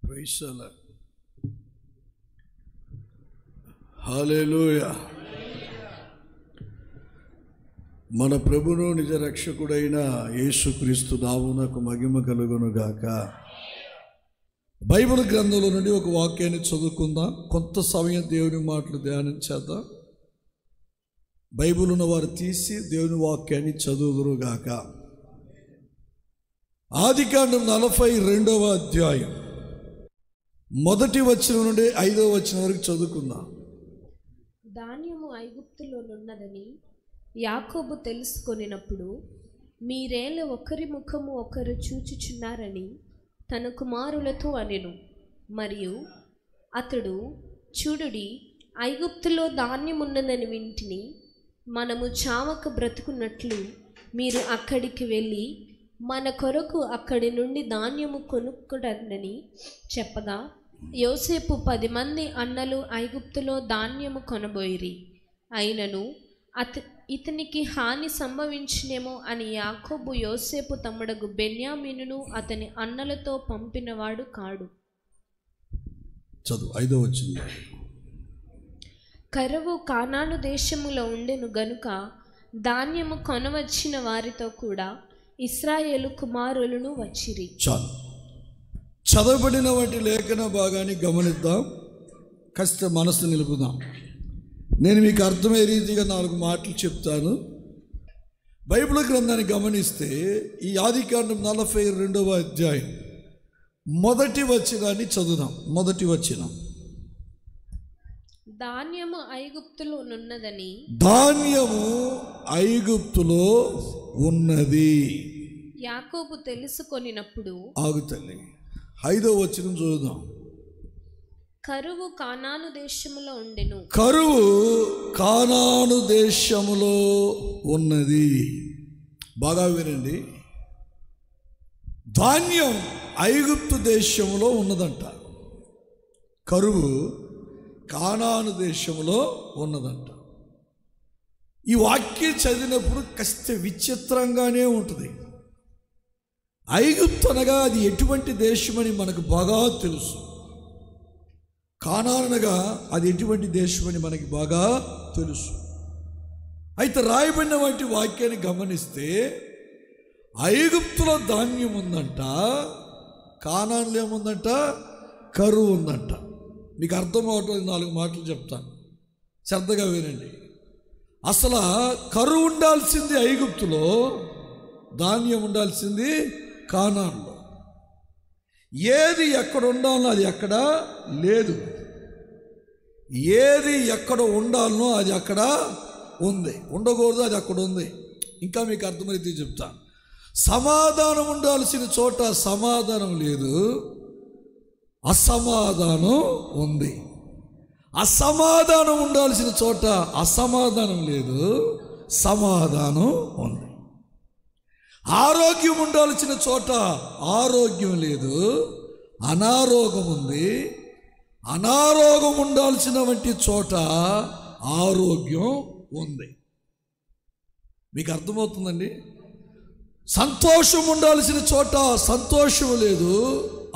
Praise the lord. హల్లెలూయా. మన ప్రభువు నిజ రక్షకుడైన యేసుక్రీస్తు నామమునకు మహిమ కలుగును గాక. బైబిల్ గ్రంథంలో నుండి ఒక వాక్యాన్ని చదువుకుందాం. కొంత సమయం దేవుని మాటలు ధ్యానించేద్దాం. బైబిల్ ఉన్న వారు తీసి దేవుని వాక్యాన్ని చదువుదురుగాక. ఆదికాండం 42వ అధ్యాయం 1వ వచనం నుండి 5వ వచనం వరకు చదువుకుందాం. ధాన్యము ఐగుప్తులోనున్నదని యాకోబు తెలుసుకొనినప్పుడు మీరేళ్ళ ఒకరి ముఖము ఒకరు చూచుచున్నారని తన కుమారులతో అనెను. మరియు అతడు, చూడుడి, ఐగుప్తులో ధాన్యమున్నదని వింటిని, మనము చావక బ్రతుకున్నట్లు మీరు అక్కడికి వెళ్ళి మన కొరకు అక్కడి నుండి ధాన్యము కొనుక్కుడని చెప్పగా, యోసేపు 10 మంది అన్నలు ఐగుప్తులో ధాన్యము కొనబోయిరి. అయినను ఇతనికి హాని సంభవించినేమో అని యాకోబు యోసేపు తమ్ముడగు బెన్యామీనును అతని అన్నలతో పంపినవాడు కాడు. చదువు 5వ వచనం. కరువు కానాను దేశములో ఉండెను గనుక ధాన్యము కొనవచ్చిన వారితో కూడా ఇశ్రాయేలు కుమారులను వచ్చిరి. చాలు. చదవబడిన వాటి లేఖన భాగాన్ని గమనిద్దాం. కాస్త మనసు నిలుపుదాం. నేను మీకు అర్థమయ్యే రీతిగా 4 మాటలు చెప్తాను. బైబిల్ గ్రంథాన్ని గమనిస్తే ఈ ఆదికాండం 42వ అధ్యాయం 1వ వచనాన్ని చదువుదాం. 1వ వచనం. ధాన్యము ఐగుప్తులోనున్నదని, ధాన్యము ఐగుప్తులో ఉన్నది యాకోబు తెలుసుకొనినప్పుడు. ఆగుతల్లి. 5వ వచనం చూద్దాం. కరువు కానాను దేశములో ఉండెను. కరువు కానాను దేశములో ఉన్నది. బాగా వినండి. ధాన్యం ఐగుప్తు దేశంలో ఉన్నదంట. కరువు కానాను దేశంలో ఉన్నదంట. ఈ వాక్యం చదివినప్పుడు కాస్త విచిత్రంగానే ఉంటుంది. ఐగుప్తు అనగా అది ఎటువంటి దేశమని మనకు బాగా తెలుసు. కానానగా అది ఎటువంటి దేశమని మనకి బాగా తెలుసు. అయితే రాయబడిన వాటి వాక్యాన్ని గమనిస్తే ఐగుప్తులో ధాన్యం ఉందంట, కానాన్లో ఏముందంట? కరువు ఉందంట. మీకు అర్థం అవటం 4 మాటలు చెప్తాను, శ్రద్ధగా వినండి. అసలు కరువు ఉండాల్సింది ఐగుప్తులో, ధాన్యం ఉండాల్సింది కానాన్లో. ఏది ఎక్కడ ఉండాలనో అది అక్కడ లేదు, ఏది ఎక్కడ ఉండాలనో అది అక్కడ ఉంది, ఉండకూడదు అది అక్కడ ఉంది. ఇంకా మీకు అర్థమైతే చెప్తాను. సమాధానం ఉండాల్సిన చోట సమాధానం లేదు, అసమాధానం ఉంది. అసమాధానం ఉండాల్సిన చోట అసమాధానం లేదు, సమాధానం ఉంది. ఆరోగ్యం ఉండాల్సిన చోట ఆరోగ్యం లేదు, అనారోగ్యం ఉంది. అనారోగ్యం ఉండాల్సిన వంటి చోట ఆరోగ్యం ఉంది. మీకు అర్థమవుతుందండి? సంతోషం ఉండాల్సిన చోట సంతోషం లేదు,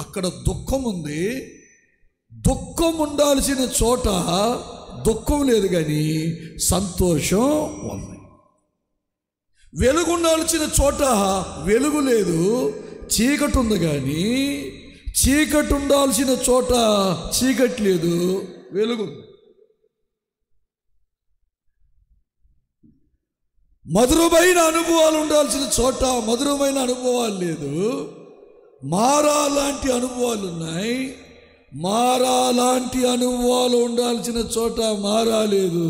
అక్కడ దుఃఖం ఉంది. దుఃఖం ఉండాల్సిన చోట దుఃఖం లేదు కానీ సంతోషం ఉంది. వెలుగు ఉండాల్సిన చోట వెలుగు లేదు, చీకటి ఉంది. కానీ చీకటి ఉండాల్సిన చోట చీకటి లేదు, వెలుగు. మధురమైన అనుభవాలు ఉండాల్సిన చోట మధురమైన అనుభవాలు లేదు, మారా లాంటి అనుభవాలు ఉన్నాయి. మారా లాంటి అనుభవాలు ఉండాల్సిన చోట మారా లేదు,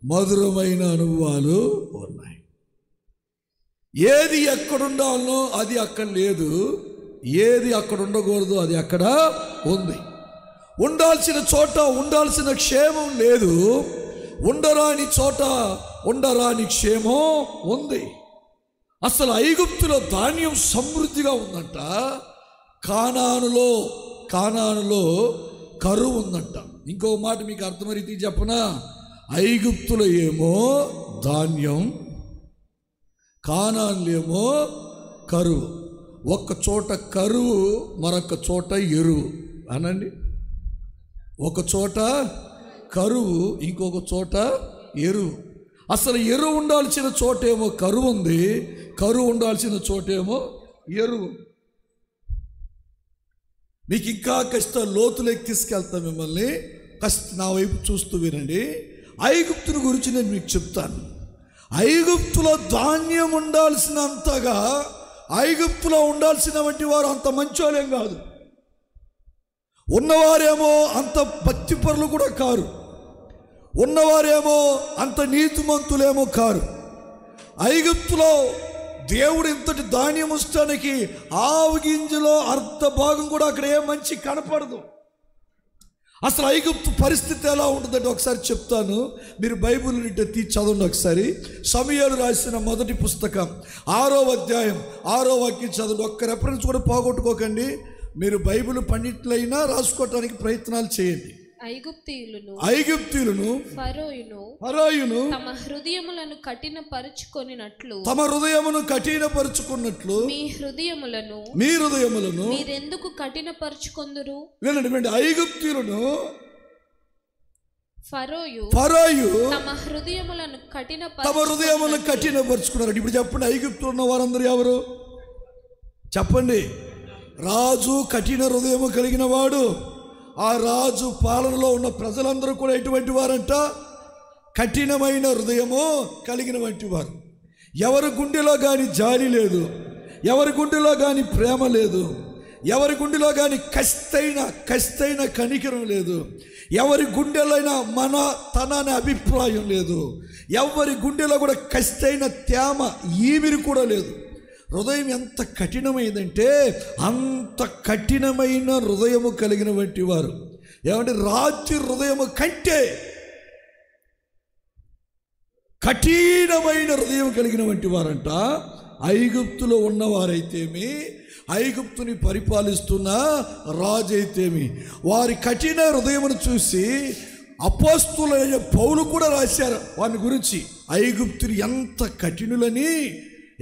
మధురమైన అనుభవాలు ఉన్నాయి. ఏది ఎక్కడ ఉండాలనో అది అక్కడ లేదు, ఏది అక్కడ ఉండకూడదు అది అక్కడ ఉంది. ఉండాల్సిన చోట ఉండాల్సిన క్షేమం లేదు, ఉండరాని చోట ఉండరాని క్షేమం ఉంది. అసలు ఐగుప్తులో ధాన్యం సమృద్ధిగా ఉందంట, కానానులో కరువు ఉందంట. ఇంకో మాట మీకు అర్థమరీతి చెప్పనా? ఐగుప్తులో ఏమో ధాన్యం, కానానులో ఏమో కరువు. ఒక్క చోట కరువు, మరొక చోట ఎరువు. అనండి. ఒక చోట కరువు, ఇంకొక చోట ఎరువు. అసలు ఎరువు ఉండాల్సిన చోటేమో కరువు ఉంది, కరువు ఉండాల్సిన చోటేమో ఎరువు. మీకు ఇంకా కష్ట లోతులోకి తీసుకెళ్తా మిమ్మల్ని. నా వైపు చూస్తూ వినండి. ఐగుప్తుని గురించి నేను మీకు చెప్తాను. ఐగుప్తులో ధాన్యం ఉండాల్సినంతగా ఐగుప్తులో ఉండాల్సిన వంటి వారు అంత మంచోళ్ళేం కాదు. ఉన్నవారేమో అంత భక్తిపరులు కూడా కారు, ఉన్నవారేమో అంత నీతిమంతులేమో కారు. ఐగుప్తులో దేవుడు ఇంతటి ధాన్యం ఉంచడానికి ఆవు గింజలో అర్ధ భాగం కూడా అక్కడ ఏ మంచి కనపడదు. అసలు ఐగుప్తు పరిస్థితి ఎలా ఉంటుందంటే ఒకసారి చెప్తాను, మీరు బైబిల్ తీసి చదవండి ఒకసారి. సమూయేలు రాసిన మొదటి పుస్తకం 6వ అధ్యాయం 6వ వాక్యం చదవండి. ఒక్క రెఫరెన్స్ కూడా పోగొట్టుకోకండి. మీరు బైబిల్ పండితులైనా రాసుకోవటానికి ప్రయత్నాలు చేయండి. ఐగుప్తీయులను ఫరోయును తమ హృదయములను కఠినపరుచుకున్నట్లు మీ హృదయములను మీరెందుకు కఠినపరుచుకొందురు? వినండి. ఐగుప్తీయులను ఫరోయు తమ హృదయములను కఠినపరుచుకున్నారు. ఇప్పుడు చెప్పండి, ఐగుప్తులో ఉన్న వారందరూ ఎవరు? చెప్పండి. రాజు కఠిన హృదయము కలిగిన వాడు. ఆ రాజు పాలనలో ఉన్న ప్రజలందరూ కూడా ఎటువంటి వారంట? కఠినమైన హృదయము కలిగిన వంటి వారు. ఎవరి గుండెలో కానీ జాలి లేదు, ఎవరి గుండెలో కానీ ప్రేమ లేదు, ఎవరి గుండెలో కానీ కస్తైన కనికరం లేదు, ఎవరి గుండెలైనా తన అభిప్రాయం లేదు, ఎవరి గుండెలో కూడా కస్తైన తేమ ఈవిరి కూడా లేదు. హృదయం ఎంత కఠినమైందంటే అంత కఠినమైన హృదయము కలిగిన వంటి వారు. ఏమంటే రాజు హృదయము కంటే కఠినమైన హృదయం కలిగిన వంటి వారంట ఐగుప్తులో ఉన్నవారైతేమి, ఐగుప్తుని పరిపాలిస్తున్న రాజు అయితేమి. వారి కఠిన హృదయమును చూసి అపోస్తలుడైన పౌలు కూడా రాశారు వారి గురించి. ఐగుప్తుని ఎంత కఠినులని.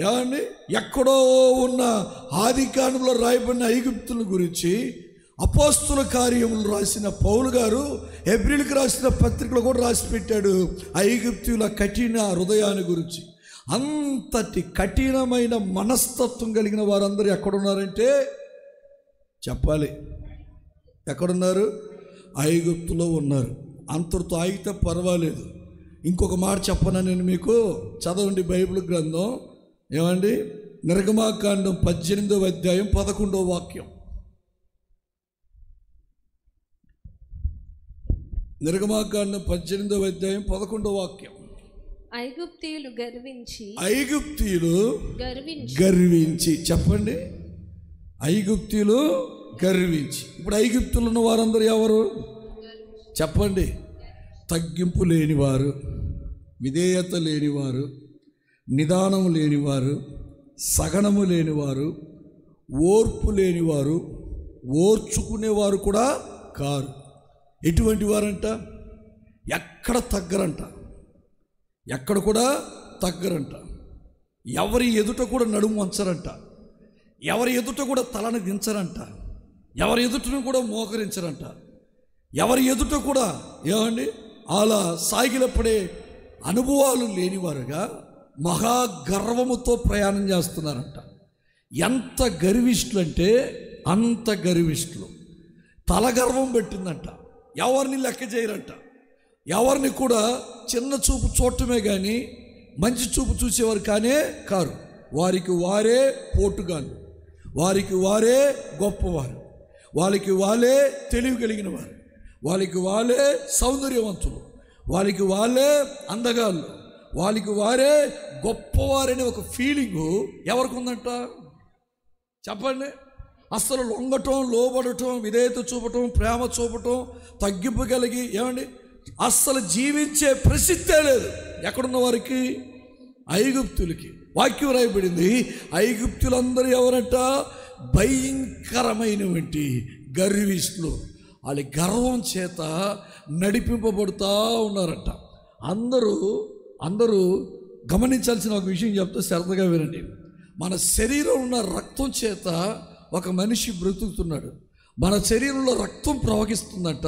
ఏమండి, ఎక్కడో ఉన్న ఆదికాండంలో రాయబడిన ఐగుప్తుల గురించి అపోస్తల కార్యములు రాసిన పౌలు గారు హెబ్రీయులకు రాసిన పత్రికలో కూడా రాసి పెట్టాడు ఐగుప్తుల కఠిన హృదయాన్ని గురించి. అంతటి కఠినమైన మనస్తత్వం కలిగిన వారందరూ ఎక్కడున్నారంటే చెప్పాలి, ఎక్కడున్నారు? ఐగుప్తులో ఉన్నారు. అంతటితో ఆగితే పర్వాలేదు. ఇంకొక మాట చెప్పనా నేను మీకు? చదవండి బైబిల్ గ్రంథం. ఏమండి, నిర్గమాకాండం 18వ అధ్యాయం 11వ వాక్యం. నిర్గమాకాండం 18వ అధ్యాయం 11వ వాక్యం. ఐగుప్తీయులు గర్వించి చెప్పండి. ఐగుప్తీయులు గర్వించి. ఇప్పుడు ఐగుప్తులు ఉన్న వారందరూ ఎవరు చెప్పండి? తగ్గింపు లేనివారు, విధేయత లేనివారు, నిదానము లేనివారు, సహనము లేనివారు, ఓర్పు లేనివారు, ఓర్చుకునేవారు కూడా కారు. ఎటువంటి వారంట? ఎక్కడ తగ్గరంట, ఎక్కడ కూడా తగ్గరంట. ఎవరి ఎదుట కూడా నడుము వంచరంట, ఎవరి ఎదుట కూడా తలను దించరంట, ఎవరి ఎదుటను కూడా మోకరించరంట, ఎవరి ఎదుట కూడా ఏమండి అలా సాగిలపడే అనుభవాలు లేనివారుగా మహాగర్వముతో ప్రయాణం చేస్తున్నారంట. ఎంత గర్విష్ఠులు అంటే అంత గర్విష్ఠులు. తలగర్వం పెట్టిందంట. ఎవరిని లెక్క చేయరంట, ఎవరిని కూడా చిన్న చూపు చూడటమే కానీ మంచి చూపు చూసేవారు కానే కారు. వారికి వారే పోటుగాళ్ళు, వారికి వారే గొప్పవారు, వాళ్ళకి వాళ్ళే తెలివి కలిగిన వారు, వాళ్ళకి వాళ్ళే సౌందర్యవంతులు, వాళ్ళకి వాళ్ళే అందగాళ్ళు, వాళ్ళకి వారే గొప్పవారనే ఒక ఫీలింగు ఎవరికి ఉందంట చెప్పండి. అస్సలు లొంగటం, లోబడటం, విధేయత చూపటం, ప్రేమ చూపటం, తగ్గింపు కలిగి ఏమండి అస్సలు జీవించే ప్రసిద్ధే లేదు. ఎక్కడున్న వారికి? ఐగుప్తులకి. వాక్యం రాయబడింది, ఐగుప్తులందరూ ఎవరంట? భయంకరమైనటువంటి గర్విష్ఠులు. వాళ్ళ గర్వం చేత నడిపింపబడుతూ ఉన్నారంట. అందరూ గమనించాల్సిన ఒక విషయం చెప్తే సరదాగా వినండి. మన శరీరం ఉన్న రక్తం చేత ఒక మనిషి బ్రతుకుతున్నాడు. మన శరీరంలో రక్తం ప్రవహిస్తుందంట.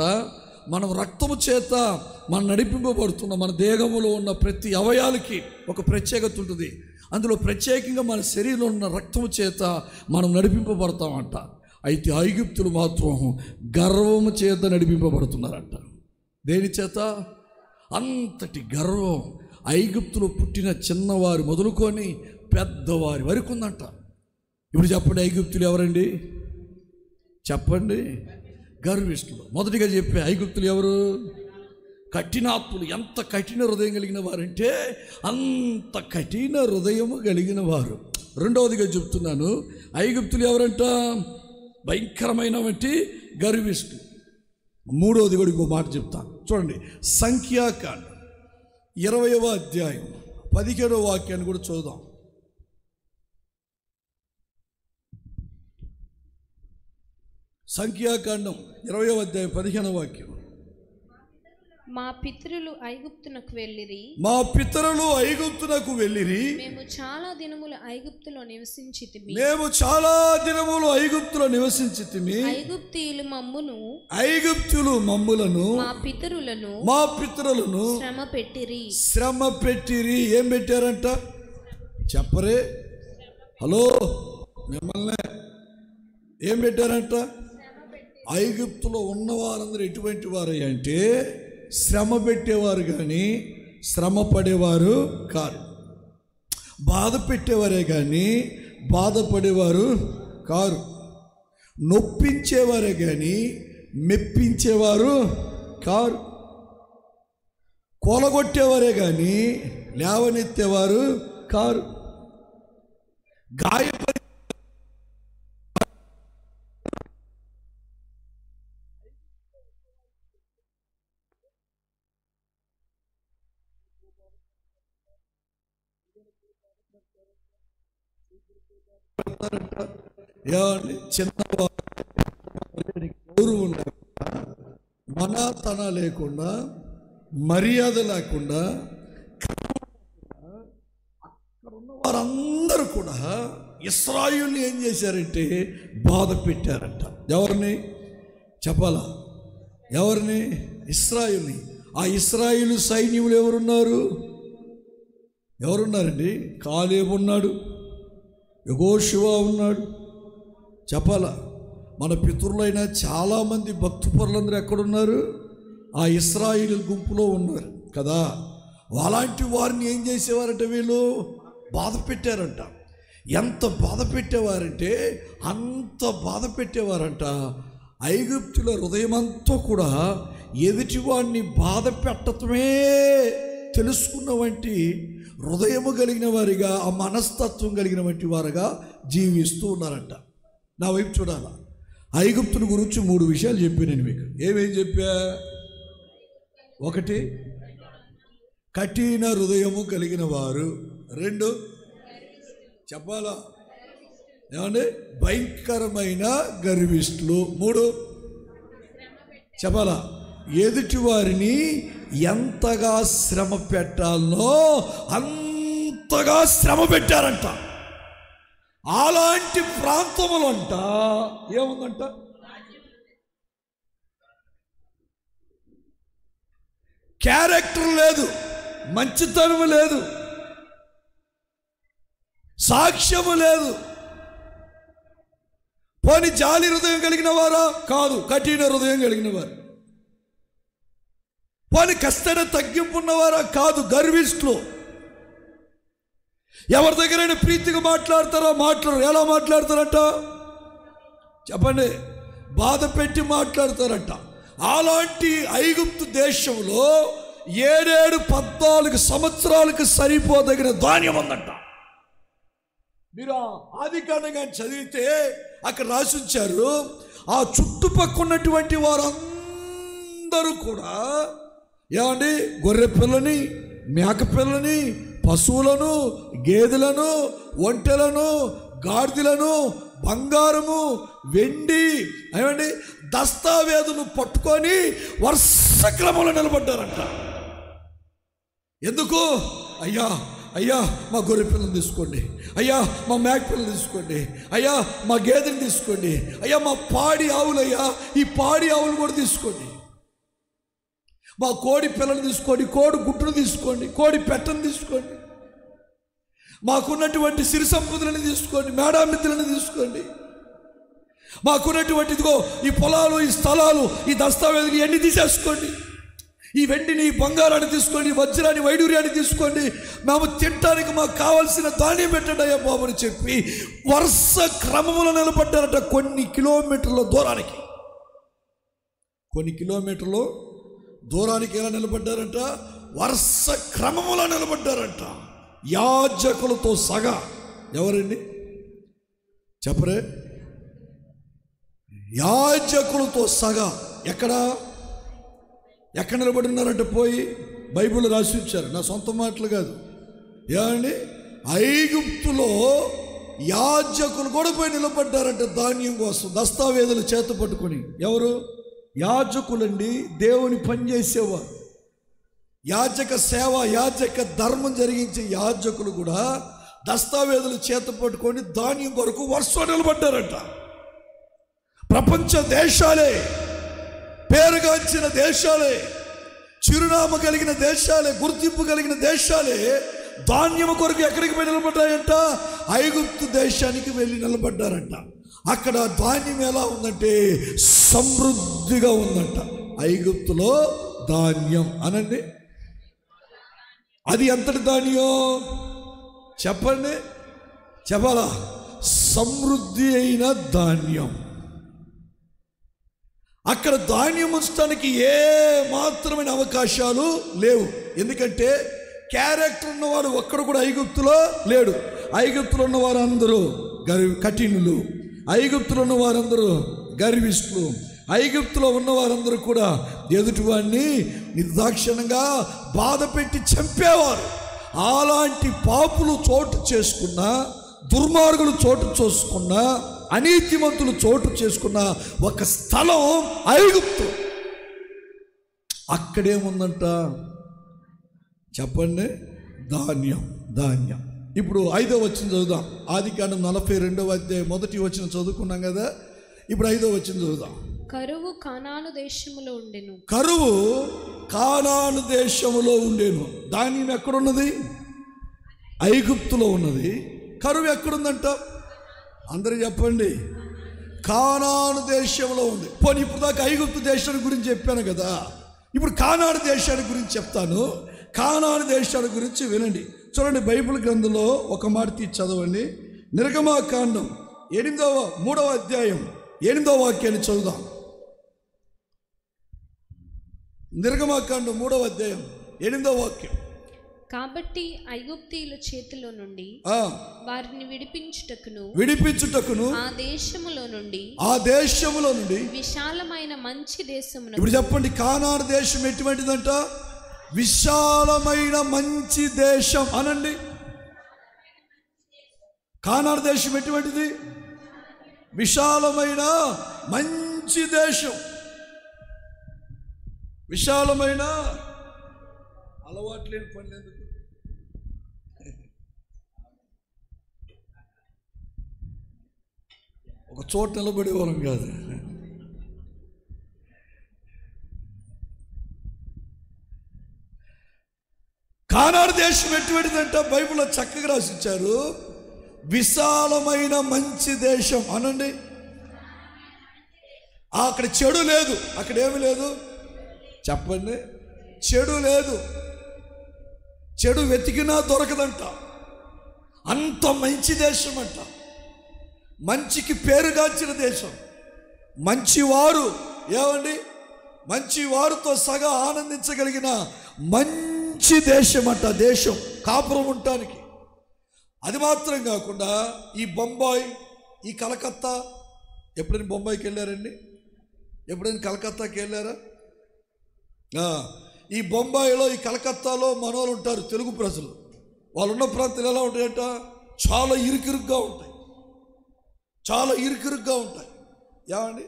మనం రక్తము చేత మనం నడిపింపబడుతున్నాం. మన దేహములో ఉన్న ప్రతి అవయాలకి ఒక ప్రత్యేకత ఉంటుంది. అందులో ప్రత్యేకంగా మన శరీరంలో ఉన్న రక్తము చేత మనం నడిపింపబడతామంట. అయితే ఐగుప్తులు మాత్రం గర్వము చేత నడిపింపబడుతున్నారంట. దేని చేత? అంతటి గర్వం ఐగుప్తులో పుట్టిన చిన్నవారు మొదలుకొని పెద్దవారి వరకు ఉందంట. ఇప్పుడు చెప్పండి, ఐగుప్తులు ఎవరండి? చెప్పండి. గర్విష్ఠులు. మొదటిగా చెప్పే ఐగుప్తులు ఎవరు? కఠినాత్ములు. ఎంత కఠిన హృదయం కలిగిన వారంటే అంత కఠిన హృదయము కలిగిన వారు. రెండవదిగా చెప్తున్నాను, ఐగుప్తులు ఎవరంట? భయంకరమైన వంటి గర్విష్ఠులు. మూడవది కూడా ఇంకో మాట చెప్తాను చూడండి. సంఖ్యాకాండం 20వ అధ్యాయం 15వ వాక్యాన్ని కూడా చూద్దాం. సంఖ్యాకాండం 20వ అధ్యాయం 15వ వాక్యం. మా పితరులు ఐగుప్తునకు వెళ్ళిరి. మా పితరులు ఐగుప్తునకు వెళ్ళిరి. మేము చాలా దినములు ఐగుప్తులో నివసించితిమి. మేము చాలా దినములు ఐగుప్తులో నివసించితిమి. ఐగుప్తీయులు మమ్మును, ఐగుప్తులు మమ్ములను, మా పితరులను, మా పితరులను శ్రమ పెట్టిరి. శ్రమ పెట్టిరి. ఏం పెట్టారంట? చెప్పరే. హలో, మిమ్మల్ని ఏం పెట్టారంట? ఐగుప్తులో ఉన్న వారందరూ ఎటువంటి వారు అంటే శ్రమ పెట్టేవారు కానీ శ్రమ పడేవారు కాదు. బాధ పెట్టేవారే కానీ బాధపడేవారు కారు. నొప్పించేవారే కానీ మెప్పించేవారు కారు. కూలగొట్టేవారే కానీ లేవనెత్తేవారు కారు. గాయపడి చిన్నవారు గౌరవం లేకుండా, మనాతన లేకుండా, మర్యాద లేకుండా అక్కడ ఉన్న వారందరూ కూడా ఇశ్రాయేలుని ఏం చేశారంటే బాధ పెట్టారంట. ఎవరిని చెప్పాలా? ఎవరిని? ఇశ్రాయేలుని. ఆ ఇశ్రాయేలు సైన్యములు ఎవరున్నారు? ఎవరున్నారండి? కాలేబు ఉన్నాడు, యెహోషువ ఉన్నాడు. చెప్పాలా? మన పితరులైన చాలామంది భక్తుపరులందరూ ఎక్కడున్నారు? ఆ ఇశ్రాయేలు గుంపులో ఉన్నారు కదా. అలాంటి వారిని ఏం చేసేవారంటే వీళ్ళు బాధ పెట్టారంట. ఎంత బాధ పెట్టేవారంటే అంత బాధ పెట్టేవారంట. ఐగుప్తుల హృదయమంతా కూడా ఎదుటివాడిని బాధ పెట్టడమే తెలుసుకున్న వంటి హృదయము కలిగిన వారిగా, ఆ మనస్తత్వం కలిగిన వంటి వారుగా జీవిస్తూ ఉన్నారంట. నా వైపు చూడాలా? ఐగుప్తుల గురించి 3 విషయాలు చెప్పాను నేను మీకు. ఏమేం చెప్పా? 1, కఠిన హృదయము కలిగిన వారు. 2, చెప్పాలా? ఏమండి? భయంకరమైన గర్విష్ఠులు. 3, చెప్పాలా? ఎదుటి వారిని ఎంతగా శ్రమ పెట్టాలనో అంతగా శ్రమ పెట్టారంట. అలాంటి ప్రాంతములంట ఏముందంట? క్యారెక్టర్ లేదు, మంచితనము లేదు, సాక్ష్యము లేదు. పోనీ జాలి హృదయం కలిగిన వారా? కాదు, కఠిన హృదయం కలిగిన వారు. పోనీ కష్టమైన తగ్గింపు ఉన్నవారా? కాదు, గర్విష్ఠులు. ఎవరి దగ్గరైనా ప్రీతిగా మాట్లాడతారా? మాట్లాడరు. ఎలా మాట్లాడతారంట? చెప్పండి. బాధ పెట్టి మాట్లాడతారంట. అలాంటి ఐగుప్తు దేశంలో 7-14 సంవత్సరాలకు సరిపోదగిన ధాన్యం ఉందంట. మీరు ఆదికాండంగా చదివితే అక్కడ రాసి ఉంచారు, ఆ చుట్టుపక్కల ఉన్నటువంటి వారందరూ కూడా ఏమండి గొర్రె పిల్లని, మేక పిల్లని, పశువులను, గేదెలను, ఒంటెలను, గాడిదలను, బంగారము, వెండి, ఏమండి దస్తావేజులు పట్టుకొని వరుస క్రమంలో నిలబడ్డారంట. ఎందుకు? అయ్యా అయ్యా మా గొర్రె పిల్లలు తీసుకోండి, అయ్యా మా మేక పిల్లలు తీసుకోండి, అయ్యా మా గేదెని తీసుకోండి, అయ్యా మా పాడి ఆవులయ్యా ఈ పాడి ఆవులు కూడా తీసుకోండి, మా కోడి పిల్లలు తీసుకోండి, కోడి గుట్టును తీసుకోండి, కోడి పెట్టను తీసుకోండి, మాకున్నటువంటి సిరి సంపదలను తీసుకోండి, మేడామిద్దులను తీసుకోండి, మాకున్నటువంటి ఇదిగో ఈ పొలాలు, ఈ స్థలాలు, ఈ దస్తావేజులు ఇవన్నీ తీసేసుకోండి, ఈ వెండిని ఈ బంగారాన్ని తీసుకోండి, వజ్రాన్ని వైడూర్యాన్ని తీసుకోండి, మేము తినటానికి మాకు కావాల్సిన ధాన్యం పెట్టండి అయ్యా బాబు అని చెప్పి వరుస క్రమములో నిలబడ్డారట. కొన్ని కిలోమీటర్ల దూరానికి, కొన్ని కిలోమీటర్లు దూరానికి ఎలా నిలబడ్డారంట? వరుస క్రమములో నిలబడ్డారంట. యాజకులతో సగా. ఎవరండి చెప్పరే? యాజకులతో సగా. ఎక్కడ నిలబడి ఉన్నారంటే పోయి బైబిల్లో రాసి ఇచ్చారు, నా సొంత మాటలు కాదు. ఏమండి, ఐగుప్తులో యాజకులు కూడా పోయి నిలబడ్డారంటే ధాన్యం కోసం, దస్తావేజులు చేత పట్టుకొని. ఎవరు? యాజకులండి, దేవుని పనిచేసేవారు, యాజక సేవ, యాజక ధర్మం జరిగించే యాజకులు కూడా దస్తావేజులు చేత పట్టుకొని ధాన్యం కొరకు వరుస నిలబడ్డారంట. ప్రపంచ దేశాలే, పేరుగాంచిన దేశాలే, చిరునామా కలిగిన దేశాలే, గుర్తింపు కలిగిన దేశాలే ధాన్యము కొరకు ఎక్కడికి పోయి నిలబడ్డాయంట? ఐగుప్తు దేశానికి వెళ్ళి నిలబడ్డారంట. అక్కడ ధాన్యం ఎలా ఉందంటే సమృద్ధిగా ఉందంట. ఐగుప్తులో ధాన్యం అనండి, అది ఎంతటి ధాన్యం చెప్పండి, చెప్పాలా? సమృద్ధి అయిన ధాన్యం. అక్కడ ధాన్యం ఉంచడానికి ఏ మాత్రమైన అవకాశాలు లేవు. ఎందుకంటే క్యారెక్టర్ ఉన్నవాడు ఒక్కడు కూడా ఐగుప్తులో లేడు. ఐగుప్తులో ఉన్నవారు అందరూ కఠినులు, ఐగుప్తులో ఉన్న వారందరూ గర్విష్ఠులు, ఐగుప్తులో ఉన్నవారందరూ కూడా ఎదుటివాడిని నిర్దాక్షిణ్యంగా బాధ పెట్టి చంపేవారు. అలాంటి పాపులు చోటు చేసుకున్న, దుర్మార్గులు చోటు చేసుకున్న, అనీతిమంతులు చోటు చేసుకున్న ఒక స్థలం ఐగుప్తు. అక్కడేముందంట చెప్పండి? ధాన్యం. ధాన్యం. ఇప్పుడు 5వ వచనం చదువుదాం. ఆదికాండం 42వ అధ్యాయం 1వ వచనం చదువుకున్నాం కదా, ఇప్పుడు 5వ వచనం చదువుదాం. కరువు కానాను దేశములో ఉండెను. కరువు కానాను దేశములో ఉండేను. ధాన్యం ఎక్కడున్నది? ఐగుప్తులో ఉన్నది. కరువు ఎక్కడుందంట? అందరూ చెప్పండి. కానాను దేశంలో ఉంది. పోనీ ఇప్పుడు దాకా ఐగుప్తు దేశాన్ని గురించి చెప్పాను కదా, ఇప్పుడు కానాను దేశాన్ని గురించి చెప్తాను. కానాను దేశాన్ని గురించి వినండి. చూడండి, బైబిల్ గ్రంథంలో ఒక మాట తీసి చదవండి. నిర్గమాకాండం 3వ అధ్యాయం 8వ వాక్యాన్ని చదువుదాం. నిర్గమాకాండం 3వ అధ్యాయం 8వ వాక్యం. కాబట్టి ఐగుప్తీయుల చేతిలో నుండి వారిని విడిపించుటకును ఆ దేశములో నుండి విశాలమైన మంచి దేశమును. ఇప్పుడు చెప్పండి, కానాను దేశం ఎటువంటిదంట? విశాలమైన మంచి దేశం అనండి. కానాను దేశం ఎటువంటిది? విశాలమైన మంచి దేశం. విశాలమైన అలవాటు లేని పని ఎందుకు? ఒక చోట నిలబడేవాళ్ళం కాదు. కానాను దేశం ఎటువంటిదంట? బైబిల్లో చక్కగా రాసిచ్చారు, విశాలమైన మంచి దేశం అనండి. అక్కడ చెడు లేదు. అక్కడ ఏమి లేదు చెప్పండి? చెడు లేదు. చెడు వెతికినా దొరకదంట. అంత మంచి దేశం అంట. మంచికి పేరుగాంచిన దేశం. మంచివారు ఏమండి, మంచివారితో సగా ఆనందించగలిగిన మంచి దేశం అంట. దేశం కాపురం ఉండటానికి. అది మాత్రం కాకుండా ఈ బొంబాయి, ఈ కలకత్తా, ఎప్పుడైనా బొంబాయికి వెళ్ళారండి? ఎప్పుడైనా కలకత్తాకి వెళ్ళారా? ఈ బొంబాయిలో, ఈ కలకత్తాలో మనోళ్ళు ఉంటారు, తెలుగు ప్రజలు. వాళ్ళు ఉన్న ప్రాంతాలు ఎలా ఉంటాయంట? చాలా ఇరుకిరుగ్గా ఉంటాయి. చాలా ఇరుకిరుగ్గా ఉంటాయి. ఏమండి,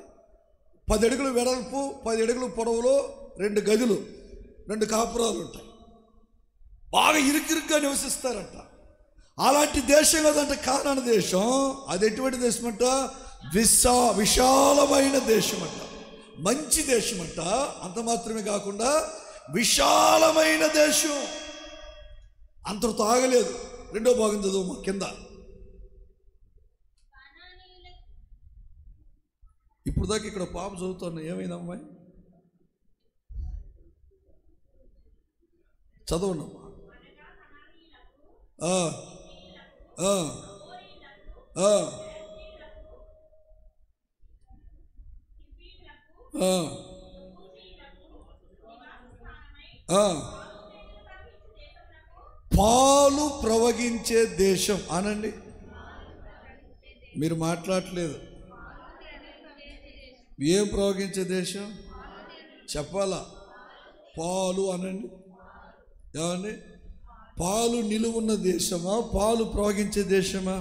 10 అడుగులు వెడల్పు, 10 అడుగులు పొడవులో 2 గదులు, 2 కాపురాలు ఉంటాయి. బాగా ఇరుకిరుగ్గా నివసిస్తారంట. అలాంటి దేశం కదంట కానాను దేశం. అది ఎటువంటి దేశం అంట? విశాలమైన దేశం అంట, మంచి దేశం అంట. అంత మాత్రమే కాకుండా విశాలమైన దేశం. అంతటితో ఆగలేదు. రెండో భాగం చదువు కింద. ఇప్పుడు దాకా ఇక్కడ పాప చదువుతున్నా, ఏమైందమ్మాయి? చదవనమ్మా. పాలు ప్రవహించే దేశం అనండి. మీరు మాట్లాడలేదు. ఏం ప్రవహించే దేశం చెప్పాలా? పాలు అనండి. ఏమండి? పాలు నిలువున్న దేశమా, పాలు ప్రవహించే దేశమా?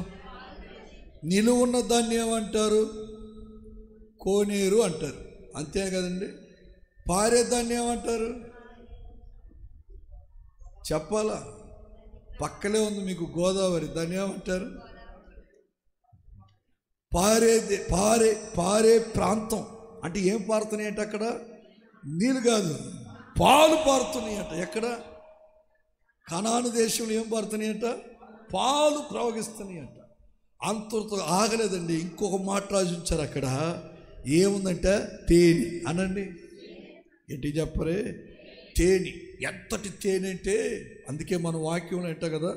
నిలువున్న దాన్ని ఏమంటారు? కోనేరు అంటారు, అంతే కదండి. పారేదాన్ని ఏమంటారు చెప్పాలా? పక్కలే ఉంది మీకు గోదావరి, దాన్ని ఏమంటారు? పారే ప్రాంతం. అంటే ఏం పారుతున్నాయి అంటే అక్కడ నీళ్ళు కాదు, పాలు పారుతున్నాయి అంట. ఎక్కడ? కనాను దేశంలో ఏం పారుతున్నాయి అంట? పాలు ప్రవహిస్తున్నాయి అంట. అంతటితో ఆగలేదండి, ఇంకొక మాట రాజుంచారు అక్కడ. ఏముందంటే తేనె అనండి. ఏంటి చెప్పరే? తేనె. ఎంతటి తేనె అంటే, అందుకే మన వాక్యంలో అంట కదా,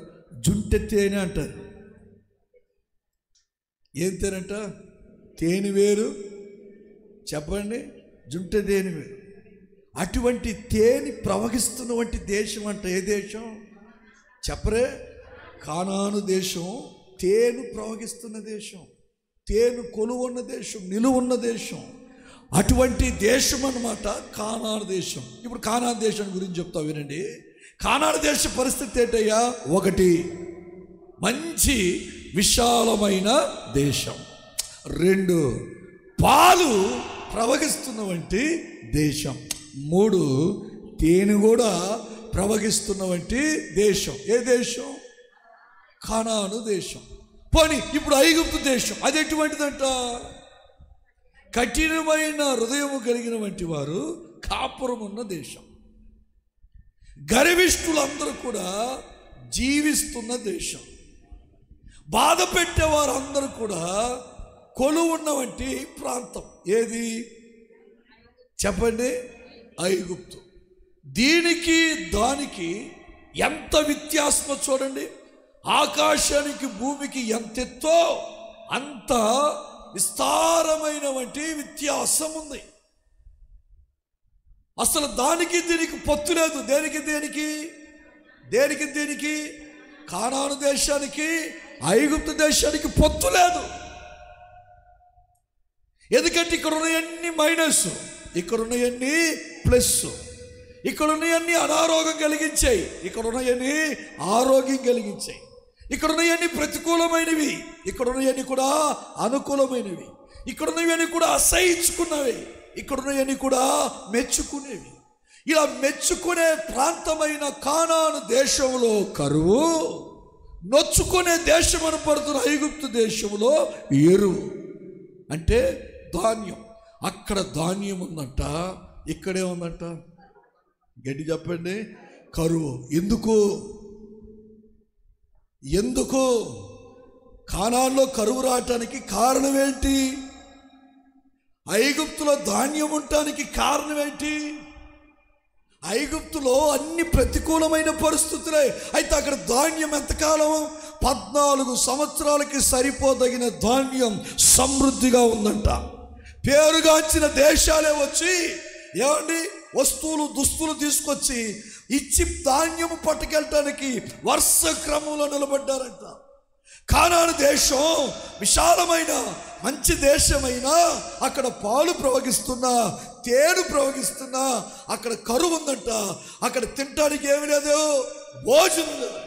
జుంటె తేనె అంటారు. ఏం తేనంట? తేనె వేరు చెప్పండి, జుంటె తేనె వేరు. అటువంటి తేనె ప్రవహిస్తున్నటువంటి దేశం అంట. ఏ దేశం చెప్పరే? కానాను దేశం. తేనె ప్రవహిస్తున్న దేశం, తేనె కొలువున్న దేశం, నిలువున్న దేశం. అటువంటి దేశం అన్నమాట కానాను దేశం. ఇప్పుడు కానాను దేశం గురించి చెప్తా వినండి. కానాను దేశ పరిస్థితి ఏంటయ్యా? ఒకటి, మంచి విశాలమైన దేశం. రెండు, పాలు ప్రవహిస్తున్నవంటి దేశం. మూడు, తేనె కూడా ప్రవహిస్తున్నవంటి దేశం. ఏ దేశం? కానాను దేశం. పోనీ ఇప్పుడు ఐగుప్తు దేశం. అది ఎటువంటిదంట? కఠినమైన హృదయము కలిగిన వంటి వారు కాపురం ఉన్న దేశం. గర్విష్ఠులందరూ కూడా జీవిస్తున్న దేశం. బాధ పెట్టేవారు అందరూ కూడా కొలువున్న వంటి ప్రాంతం. ఏది చెప్పండి? ఐగుప్తు. దీనికి దానికి ఎంత వ్యత్యాసమో చూడండి. ఆకాశానికి భూమికి ఎంతెత్తో అంత విస్తారమైన వంటి వ్యత్యాసం ఉంది. అసలు దానికి దీనికి పొత్తు లేదు. దేనికి కానాను దేశానికి ఐగుప్తు దేశానికి పొత్తు లేదు. ఎందుకంటే ఇక్కడ ఉన్నాయన్నీ మైనస్, ఇక్కడ ఉన్నాయన్నీ ప్లస్. ఇక్కడ ఉన్నాయన్నీ అనారోగ్యం కలిగించాయి, ఇక్కడ ఉన్నాయన్నీ ఆరోగ్యం కలిగించాయి. ఇక్కడ ఉన్నాయన్నీ ప్రతికూలమైనవి, ఇక్కడ ఉన్నాయన్నీ కూడా అనుకూలమైనవి. ఇక్కడ ఉన్నవన్నీ కూడా అసహించుకున్నవి, ఇక్కడ ఉన్నాయన్నీ కూడా మెచ్చుకునేవి. ఇలా మెచ్చుకునే ప్రాంతమైన కానాను దేశంలో కరువు, నొచ్చుకునే దేశం అనపడుతున్న ఐగుప్తు దేశంలో ఎరువు అంటే ధాన్యం. అక్కడ ధాన్యం ఉందంట, ఇక్కడే ఉందంట. గట్టి చెప్పండి, కరువు. ఎందుకు కానాన్లో కరువు రావటానికి కారణం ఏంటి? ఐగుప్తులో ధాన్యం ఉండటానికి కారణం ఏంటి? ఐగుప్తులో అన్ని ప్రతికూలమైన పరిస్థితులే. అయితే అక్కడ ధాన్యం ఎంతకాలం? 14 సంవత్సరాలకి సరిపోదగిన ధాన్యం సమృద్ధిగా ఉందంట. పేరుగాంచిన దేశాలే వచ్చి ఏమండి వస్తువులు దుస్తులు తీసుకొచ్చి ఇచ్చి ధాన్యము పట్టుకెళ్ళటానికి వరుస క్రమంలో నిలబడ్డారంట. కానాను దేశం విశాలమైన మంచి దేశమైనా అక్కడ పాలు ప్రవహిస్తున్నా, తేనె ప్రవహిస్తున్నా అక్కడ కరువు ఉందంట. అక్కడ తినటానికి ఏమి లేదు, భోజనం లేదు.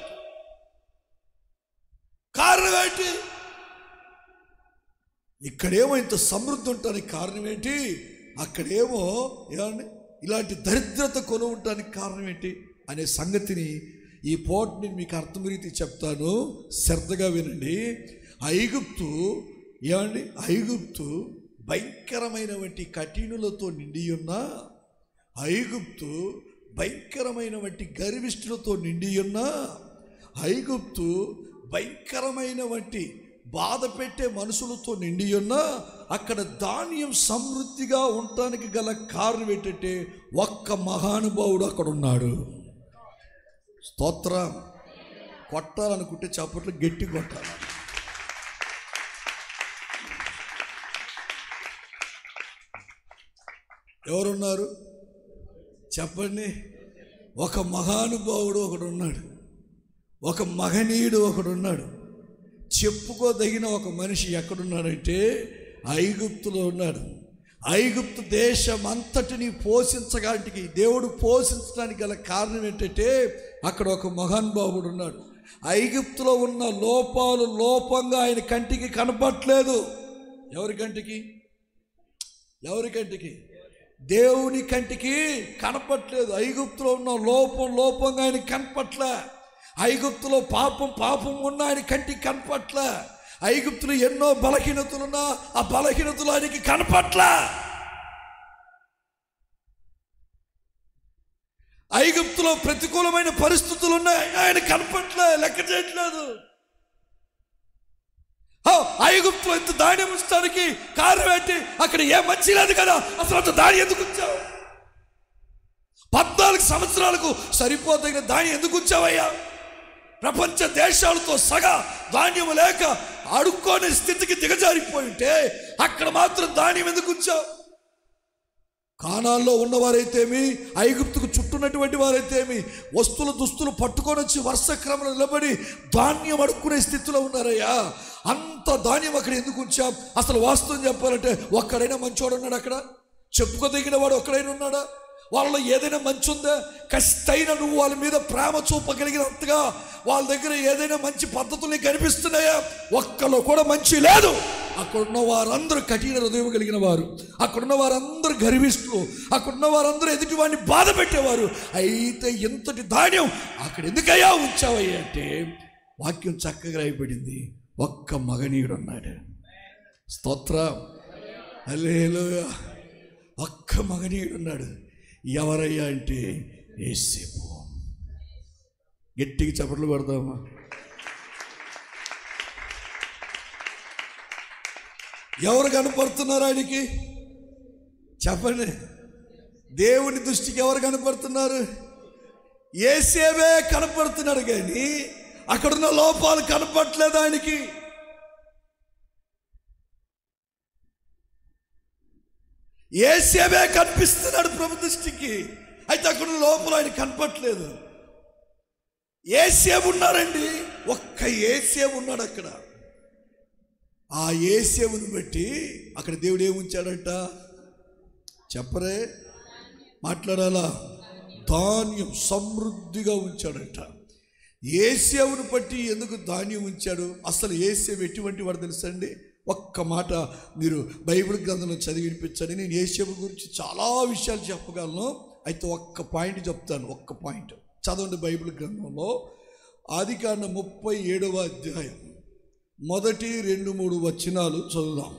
కారణం ఏంటి? ఇక్కడేమో ఇంత సమృద్ధి ఉండటానికి కారణం ఏంటి? అక్కడేమో ఏమండి ఇలాంటి దరిద్రత కొను ఉండటానికి కారణం ఏంటి అనే సంగతిని ఈ పోర్ట్ని మీకు అర్థమరీతి చెప్తాను, శ్రద్ధగా వినండి. ఐగుప్తు ఏమండి, ఐగుప్తు భయంకరమైనటువంటి కఠినులతో నిండి ఉన్న, ఐగుప్తు భయంకరమైనటువంటి గర్విష్ఠులతో నిండి ఉన్న, ఐగుప్తు భయంకరమైనటువంటి బాధ పెట్టే మనుషులతో నిండి ఉన్న, అక్కడ ధాన్యం సమృద్ధిగా ఉండటానికి గల కారణం ఏంటంటే ఒక్క మహానుభావుడు అక్కడ ఉన్నాడు. స్తోత్రం. కొట్టాలనుకుంటే చప్పట్లు గట్టి కొట్టాలి. ఎవరున్నారు చెప్పండి? ఒక మహానుభావుడు ఒకడు ఉన్నాడు, ఒక మహనీయుడు ఒకడు ఉన్నాడు. చెప్పుకోదగిన ఒక మనిషి ఎక్కడున్నాడంటే ఐగుప్తులో ఉన్నాడు. ఐగుప్తు దేశం అంతటిని పోషించడానికి, దేవుడు పోషించడానికి గల కారణం ఏంటంటే అక్కడ ఒక మహానుభావుడు ఉన్నాడు. ఐగుప్తులో ఉన్న లోపాలు లోపంగా ఆయన కంటికి కనపట్లేదు. ఎవరి కంటికి? ఎవరి కంటికి? దేవుని కంటికి కనపట్లేదు. ఐగుప్తులో ఉన్న లోపంగా ఆయన కనపట్లే. ఐగుప్తులో పాపం ఉన్న ఆయన కంటికి కనపట్లే. ఐగుప్తులో ఎన్నో బలహీనతలున్నా ఆ బలహీనతలు ఆయనకి కనపట్లే. ఐగుప్తులో ప్రతికూలమైన పరిస్థితులు ఉన్నాయి, ఆయన కనపట్లే, లెక్క చేయట్లేదు. ఐగుప్తులో ఇంత ధాన్యం ఉంచడానికి కారణం ఏంటి? అక్కడ ఏ మంచి లేదు కదా, అసలు అంత ధాన్యం ఎందుకు ఉంచావు? 14 సంవత్సరాలకు సరిపోదగిన ధాన్యం ఎందుకు ఉంచావయ్యా? ప్రపంచ దేశాలతో సగా ధాన్యం లేక అడుక్కోని స్థితికి దిగజారిపోయి ఉంటే అక్కడ మాత్రం ధాన్యం ఎందుకు ఉంచావు? కానాల్లో ఉన్నవారైతేమి, ఐగుప్తుకు చుట్టున్నటువంటి వారైతేమి దుస్తులు పట్టుకొని వచ్చి వరుస క్రమంలో నిలబడి ధాన్యం అడుక్కునే స్థితిలో ఉన్నారయ్యా. అంత ధాన్యం అక్కడ ఎందుకు ఉంచాం? అసలు వాస్తవం చెప్పాలంటే ఒక్కడైనా మంచోడు ఉన్నాడు అక్కడ? చెప్పుకోదగిన వాడు ఒక్కడైనా ఉన్నాడా? వాళ్ళలో ఏదైనా మంచి ఉందా? కష్టైన నువ్వు వాళ్ళ మీద ప్రేమ చూపగలిగినంతగా వాళ్ళ దగ్గర ఏదైనా మంచి పద్ధతులు కనిపిస్తున్నాయా? ఒక్కలో కూడా మంచి లేదు. అక్కడున్న వారందరూ కఠిన హృదయం కలిగిన వారు, అక్కడున్న వారందరూ గర్విష్ఠులు, అక్కడున్న వారందరూ ఎదుటి వాడిని బాధ పెట్టేవారు. అయితే ఎంతటి ధాన్యం అక్కడ ఎందుకయ్యా ఉంచావయ్యా అంటే వాక్యం చక్కగా రాయబడింది, ఒక్క మగనీయుడు ఉన్నాడు. స్తోత్రం, హల్లెలూయా. ఒక్క మగనీయుడు ఉన్నాడు. ఎవరయ్యా అంటే యేసేపు. గట్టిగా చప్పట్లు కొడదామా? ఎవరు కనపడుతున్నారు ఆయనకి? చెప్పండి. దేవుని దృష్టికి ఎవరు కనపడుతున్నారు? యేసేపే కనపడుతున్నాడు, కానీ అక్కడున్న లోపాలు కనపడట్లేదు ఆయనకి. యేసేపే కనిపిస్తున్నాడు ప్రభు దృష్టికి, అయితే అక్కడ లోపల ఆయన కనపట్లేదు. యేసేపు ఉన్నారండి, ఒక్క యేసేపు ఉన్నాడు అక్కడ. ఆ యేసేపుని బట్టి అక్కడ దేవుడు ఏముంచాడంట? చెప్పరే, మాట్లాడాలా? ధాన్యం సమృద్ధిగా ఉంచాడంట. యేసేపుని బట్టి ఎందుకు ధాన్యం ఉంచాడు? అసలు యేసేపు ఎటువంటి వాడు తెలుసండి? ఒక్క మాట మీరు బైబిల్ గ్రంథంలో చదివి వినిపించండి. నేను యేసేపు గురించి చాలా విషయాలు చెప్పగలను, అయితే ఒక్క పాయింట్ చెప్తాను. ఒక్క పాయింట్ చదవండి. బైబిల్ గ్రంథంలో ఆదికాండం 37వ అధ్యాయం 1, 2, 3 వచనాలు చదువుదాం.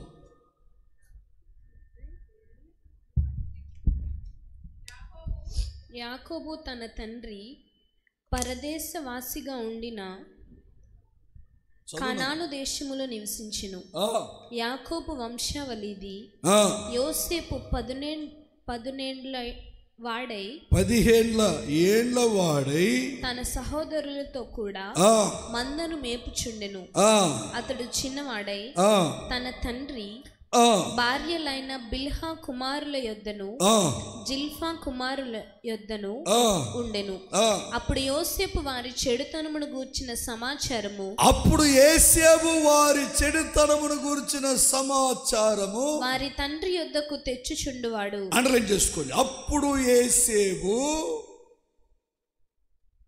యాకోబు తన తండ్రి పరదేశవాసిగా ఉండిన కనాను దేశములో నివసించును. యాకోబు వంశావళిది. యోసేపు 15 ఏండ్ల వాడై తన సహోదరులతో కూడా మందను మేపుచుండెను. అతడు చిన్నవాడై తన తండ్రి భార్యలైన బిల్హా కుమారుల యొద్దను జిల్ఫా కుమారుల యొద్దను ఉండెను. అప్పుడు యోసేపు వారి చెడుతనమును గూర్చిన సమాచారము వారి తండ్రి యొద్దకు తెచ్చుచుండువాడు. అండర్లైన్ చేసుకోండి. అప్పుడు యోసేపు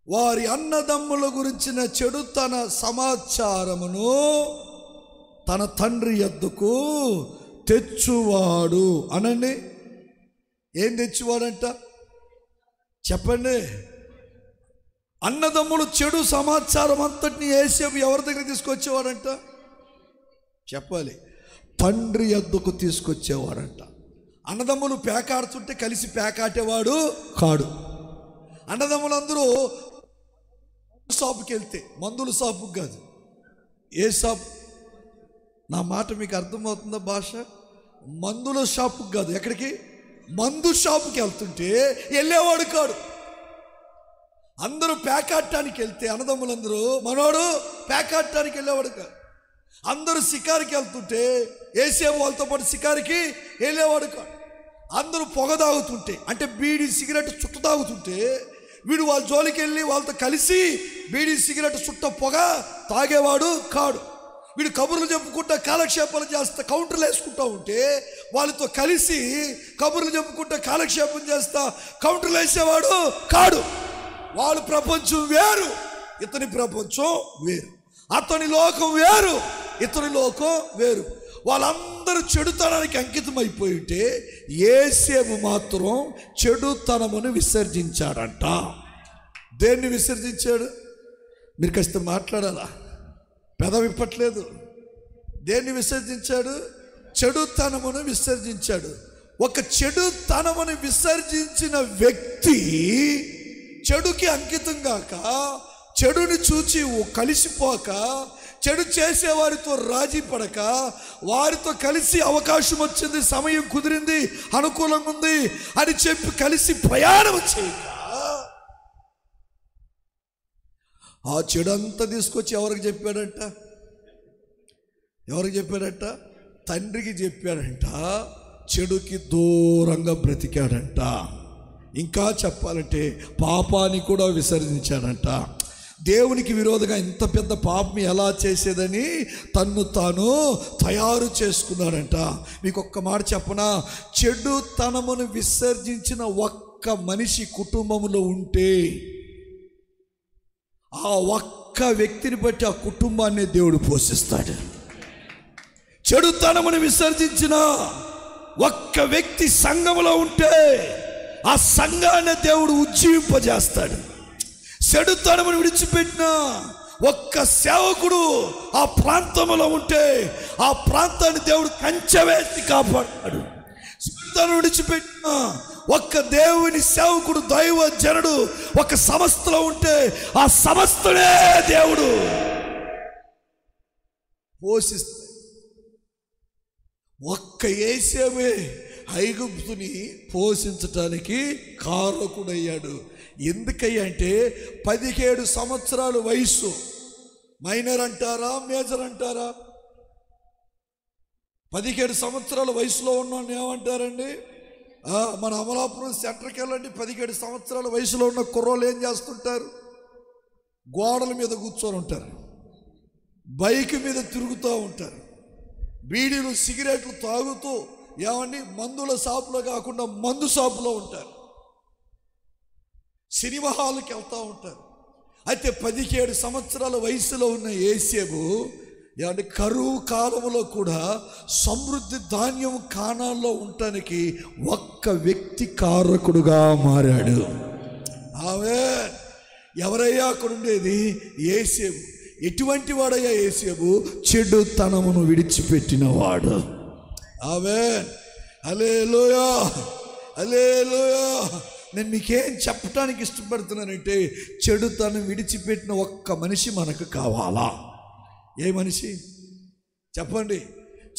వారి అన్నదమ్ముల గురించిన చెడుతన సమాచారమును తన తండ్రి యొద్దకు తెచ్చువాడు. అనండి, ఏం తెచ్చువాడంట? చెప్పండి. అన్నదమ్ములు చెడు సమాచారం అంతటిని యేసేపు ఎవరి దగ్గర తీసుకొచ్చేవాడంట? చెప్పాలి, తండ్రి యొద్దకు తీసుకొచ్చేవాడంట. అన్నదమ్ములు పేకాడుతుంటే కలిసి పేకాటేవాడు కాడు. అన్నదమ్ములందరూ షాపుకి వెళ్తే, మందుల షాపుకి కాదు, ఏ షాప్, నా మాట మీకు అర్థమవుతుందా భాష? మందుల షాపుకి కాదు, ఎక్కడికి? మందు షాపుకి వెళ్తుంటే వెళ్ళేవాడు కాడు. అందరూ పేకాడటానికి వెళ్తే అన్నదమ్ములందరూ, మనోడు పేకాడటానికి వెళ్ళేవాడు కాదు. అందరూ షికారికి వెళ్తుంటే యేసేపు వాళ్ళతో పాటు షికారికి వెళ్ళేవాడు కాదు. అందరూ పొగ తాగుతుంటే, అంటే బీడీ సిగరెట్ చుట్ట తాగుతుంటే వీడు వాళ్ళ జోలికి వెళ్ళి వాళ్ళతో కలిసి బీడీ సిగరెట్ చుట్ట పొగ తాగేవాడు కాడు. వీడు కబుర్లు చెప్పుకుంటా కాలక్షేపాలు చేస్తా కౌంటర్లు వేసుకుంటా ఉంటే వాళ్ళతో కలిసి కబుర్లు చెప్పుకుంటా కాలక్షేపం చేస్తా కౌంటర్లు వేసేవాడు కాడు. వాళ్ళ ప్రపంచం వేరు, ఇతని ప్రపంచం వేరు. అతని లోకం వేరు, ఇతని లోకం వేరు. వాళ్ళందరూ చెడుతనానికి అంకితం అయిపోయి ఉంటే యేసేపు మాత్రం చెడుతనమును విసర్జించాడంట. దేన్ని విసర్జించాడు? మీరు కాస్త మాట్లాడాలా, పెదవిప్పట్లేదు. దేన్ని విసర్జించాడు? చెడుతనమును విసర్జించాడు. ఒక చెడుతనమును విసర్జించిన వ్యక్తి చెడుకి అంకితం కాక, చెడుని చూచి కలిసిపోక, చెడు చేసే వారితో రాజీ పడక, వారితో కలిసి అవకాశం వచ్చింది, సమయం కుదిరింది, అనుకూలంగా ఉంది అని చెప్పి కలిసి ప్రయాణం చేయక, ఆ చెడంతా తీసుకొచ్చి ఎవరికి చెప్పాడంట? ఎవరికి చెప్పాడంట? తండ్రికి చెప్పాడంట. చెడుకి దూరంగా బ్రతికాడంట. ఇంకా చెప్పాలంటే పాపాన్ని కూడా విసర్జించాడంట. దేవునికి విరోధంగా ఇంత పెద్ద పాపం ఎలా చేసేదని తన్ను తాను తయారు చేసుకున్నాడంట. మీకు ఒక్క మాట చెప్పనా, చెడుతనమును విసర్జించిన ఒక్క మనిషి కుటుంబంలో ఉంటే ఆ ఒక్క వ్యక్తిని బట్టి ఆ కుటుంబాన్ని దేవుడు పోషిస్తాడు. చెడుతనమును విసర్జించిన ఒక్క వ్యక్తి సంఘములో ఉంటే ఆ సంఘాన్ని దేవుడు ఉజ్జీవింపజేస్తాడు. చెడుతనమును విడిచిపెట్టిన ఒక్క సేవకుడు ఆ ప్రాంతంలో ఉంటే ఆ ప్రాంతాన్ని దేవుడు కంచె వేసి కాపాడు. చెడుతనం విడిచిపెట్టిన ఒక్క దేవుని సేవకుడు, దైవ జనుడు ఒక సంస్థలో ఉంటే ఆ సంస్థనే దేవుడు పోషిస్తాడు. ఒక్క యేసేపే ఐగుప్తుని పోషించటానికి కారకుడయ్యాడు. ఎందుకయ్యా అంటే 17 సంవత్సరాల వయసు. మైనర్ అంటారా, మేజర్ అంటారా? 17 సంవత్సరాల వయసులో ఉన్నవాడిని ఏమంటారండి? మన అమలాపురం సెంటర్కి వెళ్ళండి, 17 సంవత్సరాల వయసులో ఉన్న కుర్రోళ్ళు ఏం చేస్తుంటారు? గోడల మీద కూర్చొని ఉంటారు, బైక్ మీద తిరుగుతూ ఉంటారు, బీడీలు సిగరెట్లు తాగుతూ, ఏమండి మందుల షాపులో కాకుండా మందు షాపులో ఉంటారు, సినిమా హాల్కి వెళ్తూ ఉంటారు. అయితే 17 సంవత్సరాల వయసులో ఉన్న యేసేపు ఏమంటే కరువు కాలంలో కూడా సమృద్ధి ధాన్యం కానాల్లో ఉండటానికి ఒక్క వ్యక్తి కారకుడుగా మారాడు. ఆమేన్. ఎవరయ్యా అక్కడ ఉండేది? యేసేపు. ఎటువంటి వాడయ్యా యేసేపు? చెడుతనమును విడిచిపెట్టినవాడు. ఆమేన్. హల్లెలూయా, హల్లెలూయా. నేను మీకేం చెప్పడానికి ఇష్టపడుతున్నానంటే, చెడుతనం విడిచిపెట్టిన ఒక్క మనిషి మనకు కావాలా? ఏ మనిషి చెప్పండి?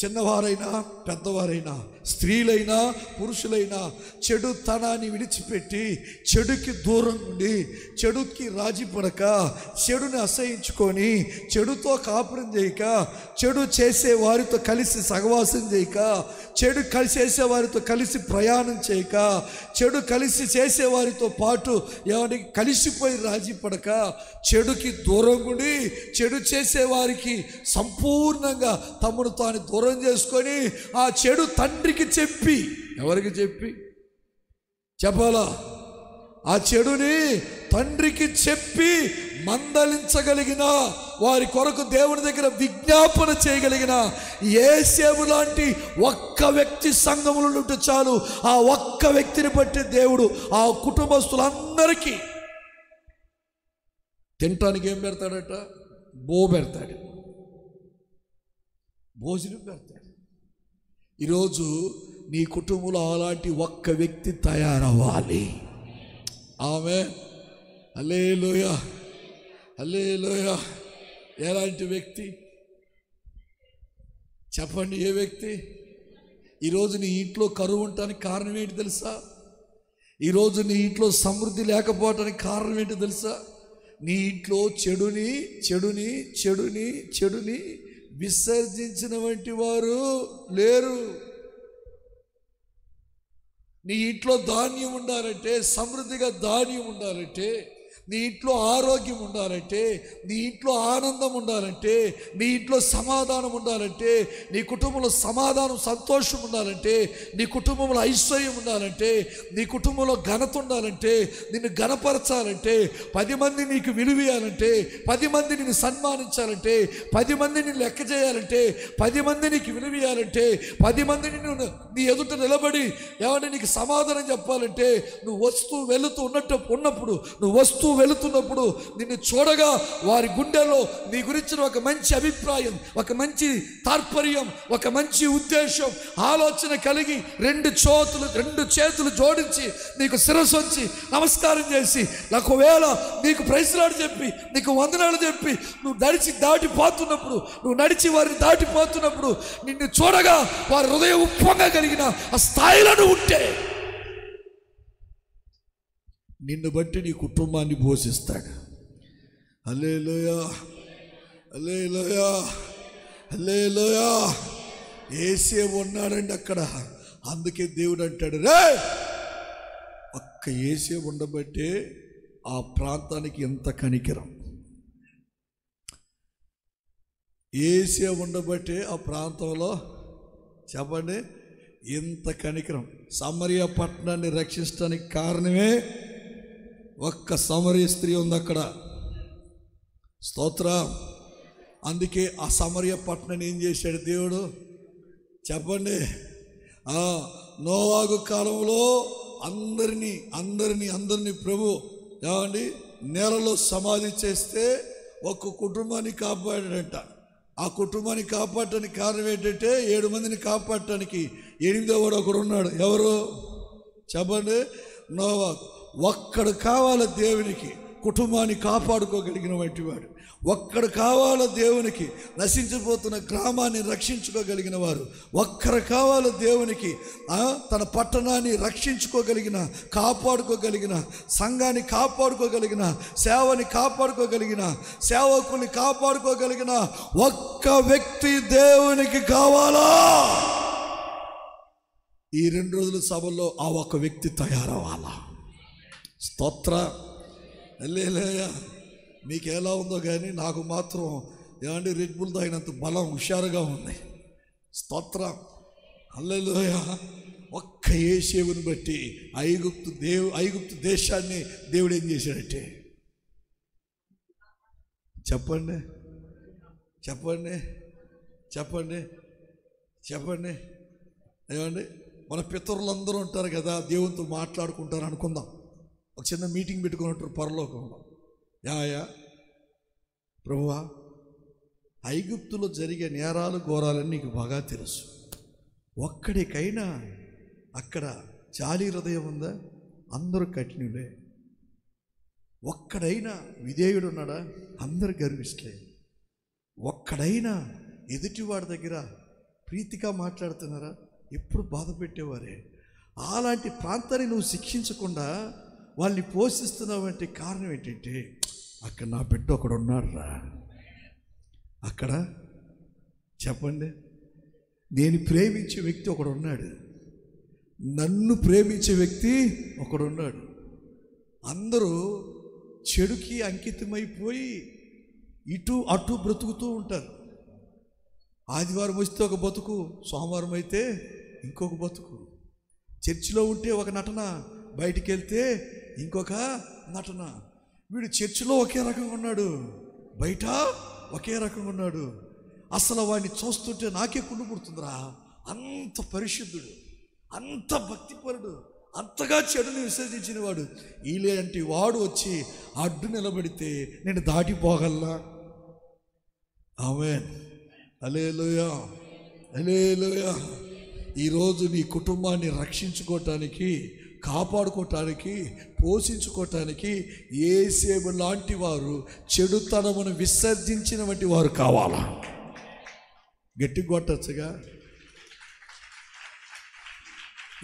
చిన్నవారైనా పెద్దవారైనా, స్త్రీలైనా పురుషులైనా చెడుతనాన్ని విడిచిపెట్టి చెడుకి దూరం ఉండి, చెడుకి రాజీ పడక, చెడుని అసహించుకొని, చెడుతో కాపురం చేయక, చెడు చేసే వారితో కలిసి సహవాసం చేయక, చెడు చేసే వారితో కలిసి ప్రయాణం చేయక, చెడు కలిసి చేసే వారితో పాటు ఎవరికి కలిసిపోయి రాజీ పడక, చెడుకి దూరం ఉండి, చెడు చేసే వారికి సంపూర్ణంగా తమను తాను దూరం చేసుకొని ఆ చెడు తండ్రికి చెప్పి, ఎవరికి చెప్పి చెప్పాలా? ఆ చెడుని తండ్రికి చెప్పి మందలించగలిగిన, వారి కొరకు దేవుని దగ్గర విజ్ఞాపన చేయగలిగిన యేసేపు లాంటి ఒక్క వ్యక్తి సంఘములో ఉంటే చాలు. ఆ ఒక్క వ్యక్తిని బట్టి దేవుడు ఆ కుటుంబస్తులందరికీ తినటానికి ఏం పెడతాడట? పెడతాడు, భోజనం పెడతాడు. ఈరోజు నీ కుటుంబంలో అలాంటి ఒక్క వ్యక్తి తయారవ్వాలి. ఆమేన్, హల్లెలూయా, హల్లెలూయా. ఎలాంటి వ్యక్తి చెప్పండి? ఏ వ్యక్తి? ఈరోజు నీ ఇంట్లో కరువు ఉండటానికి కారణం ఏంటి తెలుసా? ఈరోజు నీ ఇంట్లో సమృద్ధి లేకపోవటానికి కారణం ఏంటి తెలుసా? నీ ఇంట్లో చెడుని చెడుని చెడుని చెడుని విసర్జించిన వంటి వారు లేరు. నీ ఇంట్లో ధాన్యం ఉండాలంటే, సమృద్ధిగా ధాన్యం ఉండాలంటే, నీ ఇంట్లో ఆరోగ్యం ఉండాలంటే, నీ ఇంట్లో ఆనందం ఉండాలంటే, నీ ఇంట్లో సమాధానం ఉండాలంటే, నీ కుటుంబంలో సమాధానం సంతోషం ఉండాలంటే, నీ కుటుంబంలో ఐశ్వర్యం ఉండాలంటే, నీ కుటుంబంలో ఘనత ఉండాలంటే, నిన్ను ఘనపరచాలంటే, 10 మంది నీకు విలువేయాలంటే, 10 మంది నిన్ను సన్మానించాలంటే, 10 మంది నిన్ను లెక్క చేయాలంటే, 10 మంది నీకు విలువేయాలంటే, 10 మంది నిన్ను నీ ఎదుట నిలబడి ఏమంటే నీకు సమాధానం చెప్పాలంటే, నువ్వు వస్తూ వెళుతూ ఉన్నప్పుడు, నువ్వు వస్తూ వెళుతున్నప్పుడు నిన్ను చూడగా వారి గుండెల్లో నీ గురించిన ఒక మంచి అభిప్రాయం, ఒక మంచి తాత్పర్యం, ఒక మంచి ఉద్దేశం, ఆలోచన కలిగి 2 చేతులు జోడించి నీకు శిరస్సు వంచి నమస్కారం చేసి, ఒకవేళ నీకు ప్రైజ్లాడు చెప్పి, నీకు వందనాలు చెప్పి నువ్వు దాటిపోతున్నప్పుడు, నువ్వు నడిచి వారిని దాటిపోతున్నప్పుడు నిన్ను చూడగా వారి హృదయం ఉప్పొంగగలిగిన ఆ స్థాయిలో ఉంటే నిన్ను బట్టి నీ కుటుంబాన్ని పోషిస్తాడు. హల్లెలూయా, హల్లెలూయా, హల్లెలూయా. యేసే ఉన్నాడండి అక్కడ. అందుకే దేవుడు అంటాడు, రే ఒక్క యేసే ఉండబట్టే ఆ ప్రాంతానికి ఎంత కనికరం. యేసే ఉండబట్టే ఆ ప్రాంతంలో చెప్పండి ఎంత కనికరం. సమరయ పట్టణాన్ని రక్షించడానికి కారణమే ఒక్క సమరయ స్త్రీ ఉంది అక్కడ. స్తోత్రం. అందుకే ఆ సమరయ పట్టణాన్ని ఏం చేశాడు దేవుడు చెప్పండి? నోవాహు కాలంలో అందరినీ ప్రభు ఏమండి నేలలో సమాధి చేస్తే ఒక్క కుటుంబాన్ని కాపాడాడంట. ఆ కుటుంబాన్ని కాపాడటానికి కారణం ఏంటంటే 7 మందిని కాపాడటానికి 8వ వాడు ఒకడు ఉన్నాడు. ఎవరు చెప్పండి? నోవాహు. ఒక్కడు కావాలి దేవునికి కుటుంబాన్ని కాపాడుకోగలిగిన వంటి వాడు. ఒక్కడు కావాలి దేవునికి నశించిపోతున్న గ్రామాన్ని రక్షించుకోగలిగిన వారు. ఒక్కరు కావాలి దేవునికి తన పట్టణాన్ని రక్షించుకోగలిగిన, కాపాడుకోగలిగిన, సంఘాన్ని కాపాడుకోగలిగిన, సేవని కాపాడుకోగలిగిన, సేవకుని కాపాడుకోగలిగిన ఒక్క వ్యక్తి దేవునికి కావాలా? ఈ 2 రోజుల సభలో ఆ ఒక్క వ్యక్తి తయారవ్వాలా. స్తోత్ర. హల్లెలూయా. మీకు ఎలా ఉందో కానీ నాకు మాత్రం ఏమంటే రెడ్ బుల్ తాగినంత బలం హుషారుగా ఉంది. స్తోత్రం. హల్లెలూయా. ఒక్క యేసేవుని బట్టి ఐగుప్తు దేశాన్ని దేవుడు ఏం చేశాడంటే చెప్పండి చెప్పండి చెప్పండి చెప్పండి ఏమండి? మన పితరులందరూ ఉంటారు కదా, దేవునితో మాట్లాడుకుంటారు అనుకుందాం. ఒక చిన్న మీటింగ్ పెట్టుకున్నట్టు పరలోకంలో, యా ప్రభువా ఐగుప్తులో జరిగే నేరాలు ఘోరాలని నీకు బాగా తెలుసు. ఒక్కడికైనా అక్కడ జాలి హృదయం ఉందా? అందరూ కఠినులే. ఒక్కడైనా విధేయుడు ఉన్నాడా? అందరు గర్విష్ఠులే. ఒక్కడైనా ఎదుటివాడి దగ్గర ప్రీతిగా మాట్లాడుతున్నారా? ఎప్పుడు బాధ పెట్టేవారే. అలాంటి ప్రాంతాన్ని నువ్వు శిక్షించకుండా వాళ్ళని పోషిస్తున్నావంటే కారణం ఏంటంటే అక్కడ నా బిడ్డ ఒకడు ఉన్నాడు రా. అక్కడ చెప్పండి, నేను ప్రేమించే వ్యక్తి ఒకడు ఉన్నాడు, నన్ను ప్రేమించే వ్యక్తి ఒకడున్నాడు. అందరూ చెడుకి అంకితమైపోయి ఇటు అటు బ్రతుకుతూ ఉంటారు. ఆదివారం వస్తే ఒక బతుకు, సోమవారం అయితే ఇంకొక బతుకు. చర్చిలో ఉంటే ఒక నటన, బయటికి వెళ్తే ఇంకొక నటన. వీడు చర్చిలో ఒకే రకంగా ఉన్నాడు, బయట ఒకే రకంగా ఉన్నాడు. అసలు వాడిని చూస్తుంటే నాకే కుళ్ళు పుడుతుందిరా. అంత పరిశుద్ధుడు, అంత భక్తిపరుడు, అంతగా చెడుని విసర్జించిన వాడు ఇలాంటి వాడు వచ్చి అడ్డు నిలబడితే నేను దాటిపోగలనా? ఆమేన్. హల్లెలూయా, హల్లెలూయా. ఈరోజు నీ కుటుంబాన్ని రక్షించుకోవటానికి, కాపాడుకోవటానికి, పోషించుకోవటానికి యేసేపు లాంటి వారు, చెడుతనమును విసర్జించిన వంటి వారు కావాలా? గట్టి కొట్టచ్చుగా,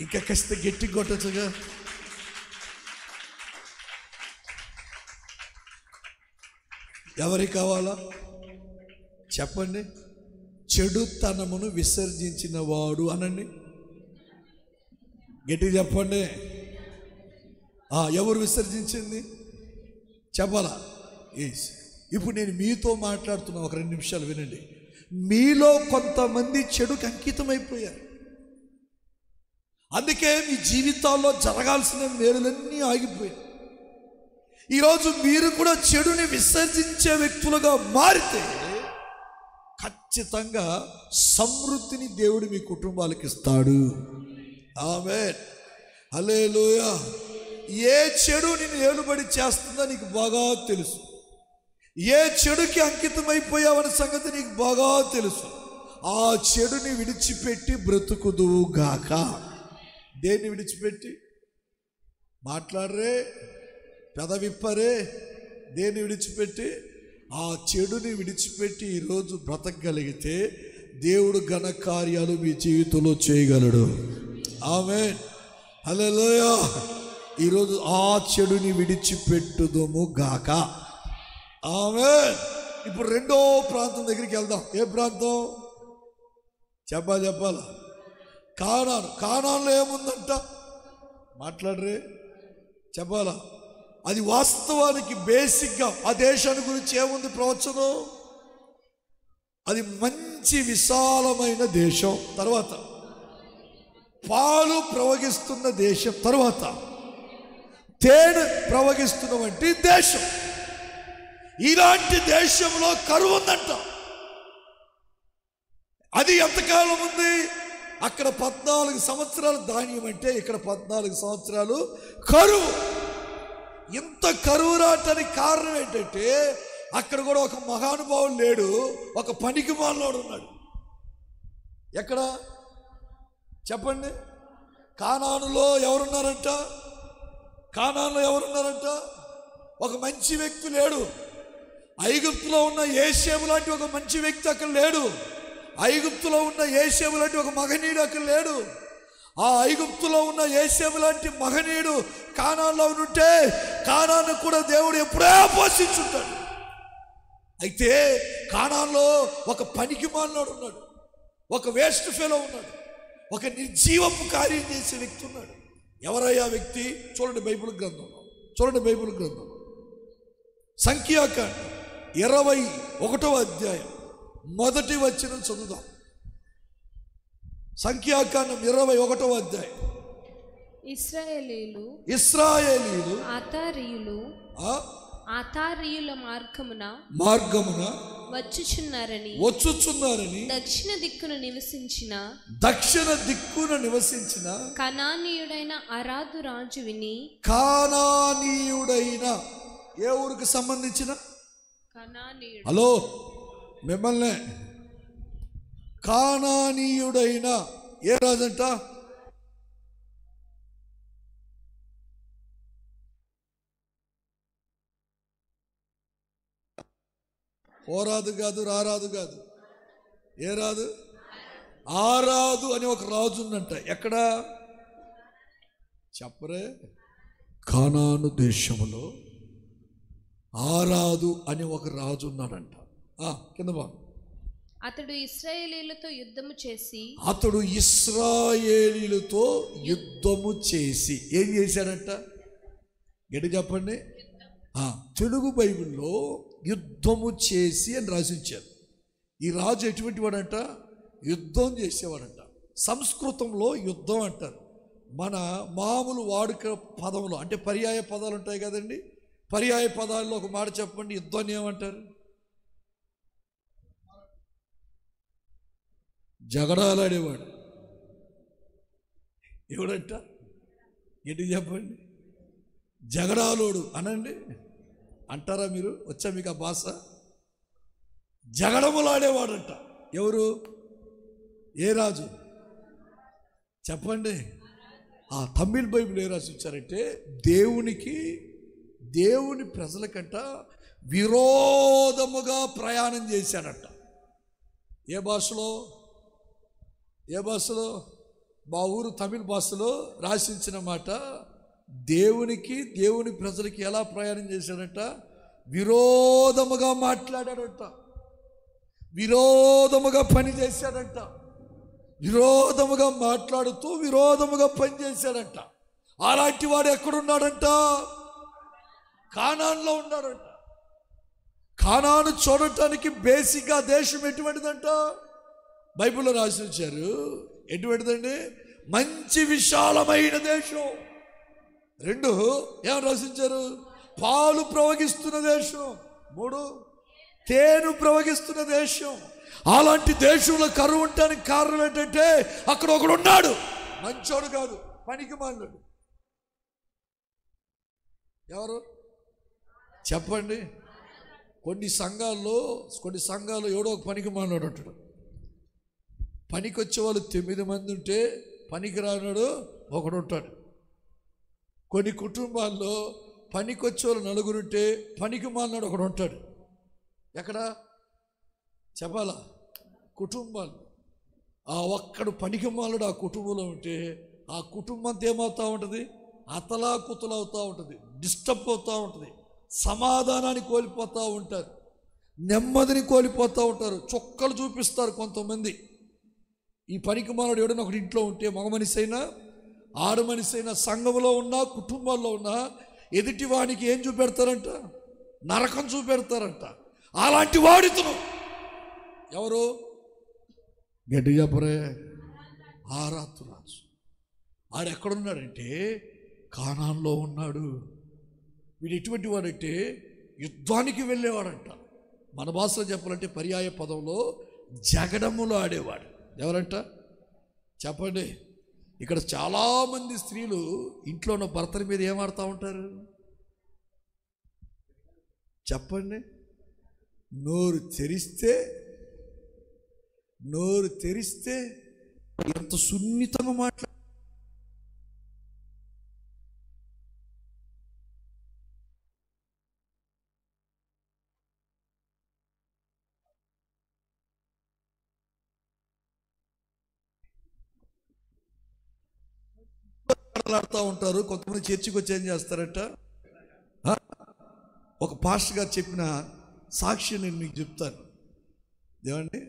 ఇంకా కాస్త గట్టి కొట్టచ్చుగా. ఎవరికి కావాలా చెప్పండి? చెడుతనమును విసర్జించిన వాడు అనండి, గట్టి చెప్పండి. ఎవరు విసర్జించింది చెప్పాలా? ఇప్పుడు నేను మీతో మాట్లాడుతున్నా, ఒక 2 నిమిషాలు వినండి. మీలో కొంతమంది చెడుకు అంకితమైపోయారు. అందుకే మీ జీవితాల్లో జరగాల్సిన మేలులన్నీ ఆగిపోయాయి. ఈరోజు మీరు కూడా చెడుని విసర్జించే వ్యక్తులుగా మారితే ఖచ్చితంగా సమృద్ధిని దేవుడు మీ కుటుంబాలకు ఇస్తాడు. ఆమేన్. హల్లెలూయా. ఏ చెడు నిన్ను ఏలుబడి చేస్తుందో నీకు బాగా తెలుసు. ఏ చెడుకి అంకితమైపోయావన్న సంగతి నీకు బాగా తెలుసు. ఆ చెడుని విడిచిపెట్టి బ్రతుకుదువు గాక. దేన్ని విడిచిపెట్టి? మాట్లాడరే, పెదవిప్పరే. దేన్ని విడిచిపెట్టి? ఆ చెడుని విడిచిపెట్టి ఈరోజు బ్రతకగలిగితే దేవుడు ఘన కార్యాలు మీ జీవితంలో చేయగలడు. ఆమేన్. హల్లెలూయా. ఈరోజు ఆ చెడుని విడిచిపెట్టుదుము గాక. ఆమేన్. ఇప్పుడు 2వ ప్రాంతం దగ్గరికి వెళ్దాం. ఏ ప్రాంతం చెప్పాలా? కానాను. కానాన్లో ఏముందంట? మాట్లాడరే, చెప్పాలా? అది వాస్తవానికి బేసిక్గా ఆ దేశాన్ని గురించి ఏముంది ప్రవచనం? అది మంచి విశాలమైన దేశం, తర్వాత పాలు ప్రవహిస్తున్న దేశం, తర్వాత తేనె ప్రవహిస్తున్న వంటి దేశం. ఇలాంటి దేశంలో కరువు ఉందంట. అది ఎంతకాలం ఉంది? అక్కడ 14 సంవత్సరాలు ధాన్యం అంటే ఇక్కడ 14 సంవత్సరాలు కరువు. ఇంత కరువు రావటానికి కారణం ఏంటంటే అక్కడ కూడా ఒక మహానుభావుడు లేడు, ఒక పనికి మాలోడు ఉన్నాడు. ఎక్కడ చెప్పండి? కానానులో ఎవరున్నారంట? కానానులో ఎవరున్నారంట? ఒక మంచి వ్యక్తి లేడు. ఐగుప్తులో ఉన్న యేసేపు లాంటి ఒక మంచి వ్యక్తి అక్కడ లేడు. ఐగుప్తులో ఉన్న యేసేపు లాంటి ఒక మహనీయుడు అక్కడ లేడు. ఆ ఐగుప్తులో ఉన్న యేసేపు లాంటి మహనీయుడు కానానులో ఉంటే కానాను కూడా దేవుడు ఎప్పుడే పోషించుంటాడు. అయితే కానానులో ఒక పనికి మాలినోడు ఉన్నాడు, ఒక వేస్ట్ ఫెలో ఉన్నాడు, ఒక నిర్జీవపు కార్యం చేసే వ్యక్తి ఉన్నాడు. ఎవరయ్యా వ్యక్తి? చూడండి బైబిల్ గ్రంథం, సంఖ్యాకాండం 21వ అధ్యాయం 1వ వచనం చదువుదాం. సంఖ్యాకాండం 21వ అధ్యాయం. ఇశ్రాయేలీయులు ఆతారీయుల మార్గమున వచ్చుచున్నారని దక్షిణ దిక్కున నివసించిన కనానీయుడైన అరాదు రాజు విని. కానానీయుడైన ఏ ఊరికి సంబంధించిన? హలో మిమ్మల్ని. కానానీయుడైన ఏ రాజంట? ఓరాదు కాదు, రారాదు కాదు. ఏ రాదు? ఆరాదు అని ఒక రాజు ఉందంట. ఎక్కడ చెప్పరే? కానాను దేశంలో ఆరాదు అని ఒక రాజు ఉన్నాడంట. కింద బా. అతడు ఇశ్రాయేలీయులతో యుద్ధము చేసి ఏం చేశాడంట? గట్టి చెప్పండి. తెలుగు బైబిల్లో యుద్ధము చేసి అని రాసించారు. ఈ రాజు ఎటువంటి వాడంట? యుద్ధం చేసేవాడంట. సంస్కృతంలో యుద్ధం అంటారు. మన మామూలు వాడుక పదంలో అంటే పర్యాయ పదాలు ఉంటాయి కదండి. పర్యాయ పదాల్లో ఒక మాట చెప్పండి. యుద్ధాన్ని ఏమంటారు? జగడాలాడేవాడు ఎవడంట? ఏంటి చెప్పండి? జగడాలోడు అనండి అంటారా మీరు? వచ్చా మీకు ఆ భాష? జగడములాడేవాడంట. ఎవరు? ఏ రాజు చెప్పండి? ఆ తమిళ్ బైబిల్ ఏ రాసి ఇచ్చారంటే దేవుని ప్రజలకంట విరోధముగా ప్రయాణం చేశాడట. ఏ భాషలో? మా ఊరు తమిళ భాషలో రాసించిన మాట. దేవుని ప్రజలకి ఎలా ప్రయాణం చేశాడట? విరోధముగా మాట్లాడాడట, విరోధముగా పని చేశాడంట, విరోధముగా మాట్లాడుతూ విరోధముగా పనిచేశాడంట. అలాంటి వాడు ఎక్కడున్నాడంట? కానాన్లో ఉన్నాడంట. కానాను చూడటానికి బేసిక్గా దేశం ఎటువంటిదంట? బైబిల్లో రాసి వచ్చారు. ఎటువంటిదండి? మంచి విశాలమైన దేశం. 2 ఏమని రాసించారు? పాలు ప్రవహిస్తున్న దేశం. 3 తేనె ప్రవహిస్తున్న దేశం. అలాంటి దేశంలో కరువు ఉండటానికి కారణం ఏంటంటే అక్కడ ఒకడు ఉన్నాడు, మంచోడు కాదు, పనికిమాలినోడు. ఎవరు చెప్పండి? కొన్ని సంఘాల్లో ఎవడో ఒక పనికిమాలినోడు ఉంటాడు. పనికి వచ్చే వాళ్ళు 9 మంది ఉంటే పనికి రానాడు ఒకడు ఉంటాడు. కొన్ని కుటుంబాల్లో పనికి వచ్చే వాళ్ళు 4 ఉంటే పనికిమాలినోడు ఒకడు ఉంటాడు. ఎక్కడ చెప్పాలా? కుటుంబాలు. ఆ ఒక్కడు పనికిమాలుడు ఆ కుటుంబంలో ఉంటే ఆ కుటుంబం అంతా ఏమవుతూ ఉంటుంది? అతలాకుతలవుతూ ఉంటుంది, డిస్టర్బ్ అవుతూ ఉంటుంది, సమాధానాన్ని కోల్పోతూ ఉంటారు, నెమ్మదిని కోల్పోతూ ఉంటారు, చుక్కలు చూపిస్తారు కొంతమంది. ఈ పనికిమాలుడు ఎవడైనా ఒకటి ఇంట్లో ఉంటే, మగ మనిషి అయినా ఆడ మనిషి అయినా, సంఘంలో ఉన్నా కుటుంబాల్లో ఉన్నా ఎదుటి వానికి ఏం చూపెడతారంట? నరకం చూపెడతారంట. అలాంటి వాడితను ఎవరు? గడ్డి చెప్పరే? ఆరాతు రాజు. ఆడెక్కడున్నాడంటే కానాన్లో ఉన్నాడు. వీడు ఎటువంటి వాడంటే యుద్ధానికి వెళ్ళేవాడంట. మన భాషలో చెప్పాలంటే పర్యాయ పదంలో జగడములో ఆడేవాడు. ఎవరంట చెప్పండి? ఇక్కడ చాలామంది స్త్రీలు ఇంట్లో ఉన్న భర్తల మీద ఏమాడుతూ ఉంటారు చెప్పండి? నోరు తెరిస్తే ఎంత సున్నితంగా మాట్లాడుతారు. ఉంటారు. కొంతమంది చర్చికి వచ్చి ఏం చేస్తారంట? ఒక పాస్టర్ గారు చెప్పిన సాక్షి నేను మీకు చెప్తాను. ఏమండి?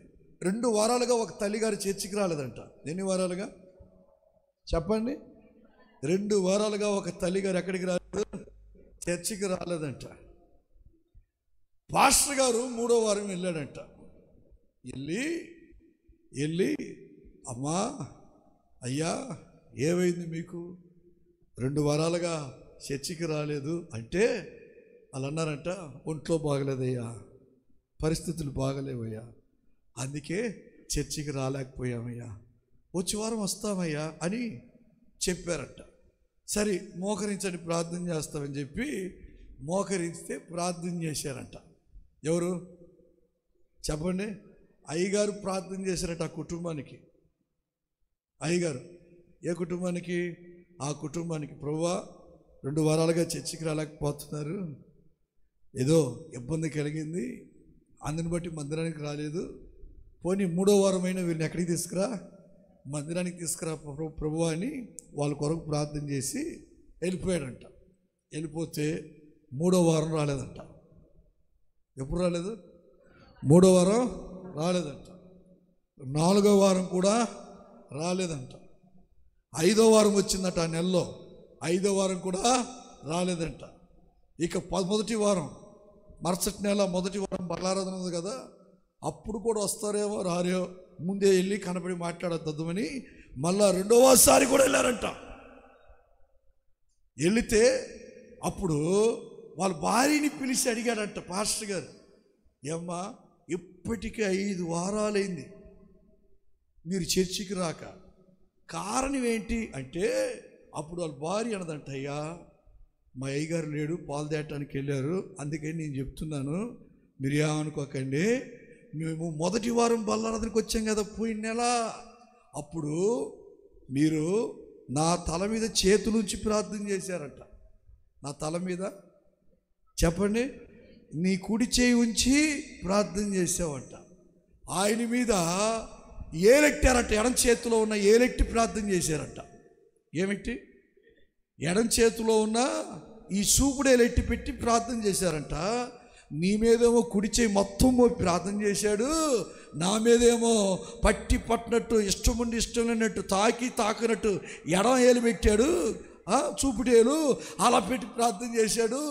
2 వారాలుగా ఒక తల్లిగారు చర్చికి రాలేదంట. ఎన్ని వారాలుగా చెప్పండి? 2 వారాలుగా ఒక తల్లిగారు ఎక్కడికి రాలేదు? చర్చికి రాలేదంట. పాస్టర్ గారు 3వ వారం వెళ్ళాడంట. వెళ్ళి అమ్మా అయ్యా ఏమైంది మీకు? 2 వారాలుగా చర్చికి రాలేదు అంటే వాళ్ళు అన్నారంట, ఒంట్లో బాగలేదయ్యా, పరిస్థితులు బాగలేవయ్యా, అందుకే చర్చికి రాలేకపోయామయ్యా, వచ్చే వారం వస్తామయ్యా అని చెప్పారంట. సరే మోకరించండి ప్రార్థన చేస్తామని చెప్పి మోకరిస్తే ప్రార్థన చేశారంట. ఎవరు చెప్పండి? అయ్యగారు ప్రార్థన చేశారట ఆ కుటుంబానికి. అయ్యగారు ఏ కుటుంబానికి? ఆ కుటుంబానికి. ప్రభువా 2 వారాలుగా చర్చికి రాలేకపోతున్నారు, ఏదో ఇబ్బంది కలిగింది, అందుని బట్టి మందిరానికి రాలేదు, పోనీ 3వ వారమైనా వీళ్ళని ఎక్కడికి తీసుకురా, మందిరానికి తీసుకురా ప్రభువా అని వాళ్ళ కొరకు ప్రార్థన చేసి వెళ్ళిపోయాడంట. వెళ్ళిపోతే 3వ వారం రాలేదంట. ఎప్పుడు రాలేదు? 3వ వారం రాలేదంట. 4వ వారం కూడా రాలేదంట. 5వ వారం వచ్చిందట ఆ నెలలో. 5వ వారం కూడా రాలేదంట. ఇక మొదటి వారం, మరుసటి నెల మొదటి వారం బలారాధన ఉంది కదా, అప్పుడు కూడా వస్తారేమో రారేమో, ముందే వెళ్ళి కనపడి మాట్లాడద్దని మళ్ళా 2వసారి కూడా వెళ్ళారంట. వెళితే అప్పుడు వాళ్ళ భార్యని పిలిచి అడిగాడంట పాస్టర్ గారు, ఏమ్మా ఇప్పటికీ 5 వారాలైంది మీరు చర్చికి రాక, కారణం ఏంటి అంటే అప్పుడు వాళ్ళ భార్య అన్నదంట, అయ్యా మా అయ్యగారు లేడు, పాలు తేయటానికి వెళ్ళారు, అందుకని నేను చెప్తున్నాను, మీరు ఏమనుకోకండి, మేము మొదటి వారం బల్లారాధనకి వచ్చాం కదా పోయిన నెల, అప్పుడు మీరు నా తల మీద చేతులుంచి ప్రార్థన చేశారట. నా తల మీద చెప్పండి, నీ కుడి చేయి ఉంచి ప్రార్థన చేసావంట. ఆయన మీద ఏలెట్టారట, ఎడం చేతిలో ఉన్న ఏలెట్టి ప్రార్థన చేశారట. ఏమిటి? ఎడం చేతిలో ఉన్న ఈ చూపుడు ఏలెట్టి పెట్టి ప్రార్థన చేశారంట. నీ మీదేమో కుడి చేయి మొత్తం ప్రార్థన చేశాడు, నా మీదేమో పట్టి పట్టినట్టు ఇష్టం ఉండి ఇష్టం లేనట్టు తాకినట్టు ఎడం ఏలు పెట్టాడు, చూపుడేలు అలా పెట్టి ప్రార్థన చేశాడు.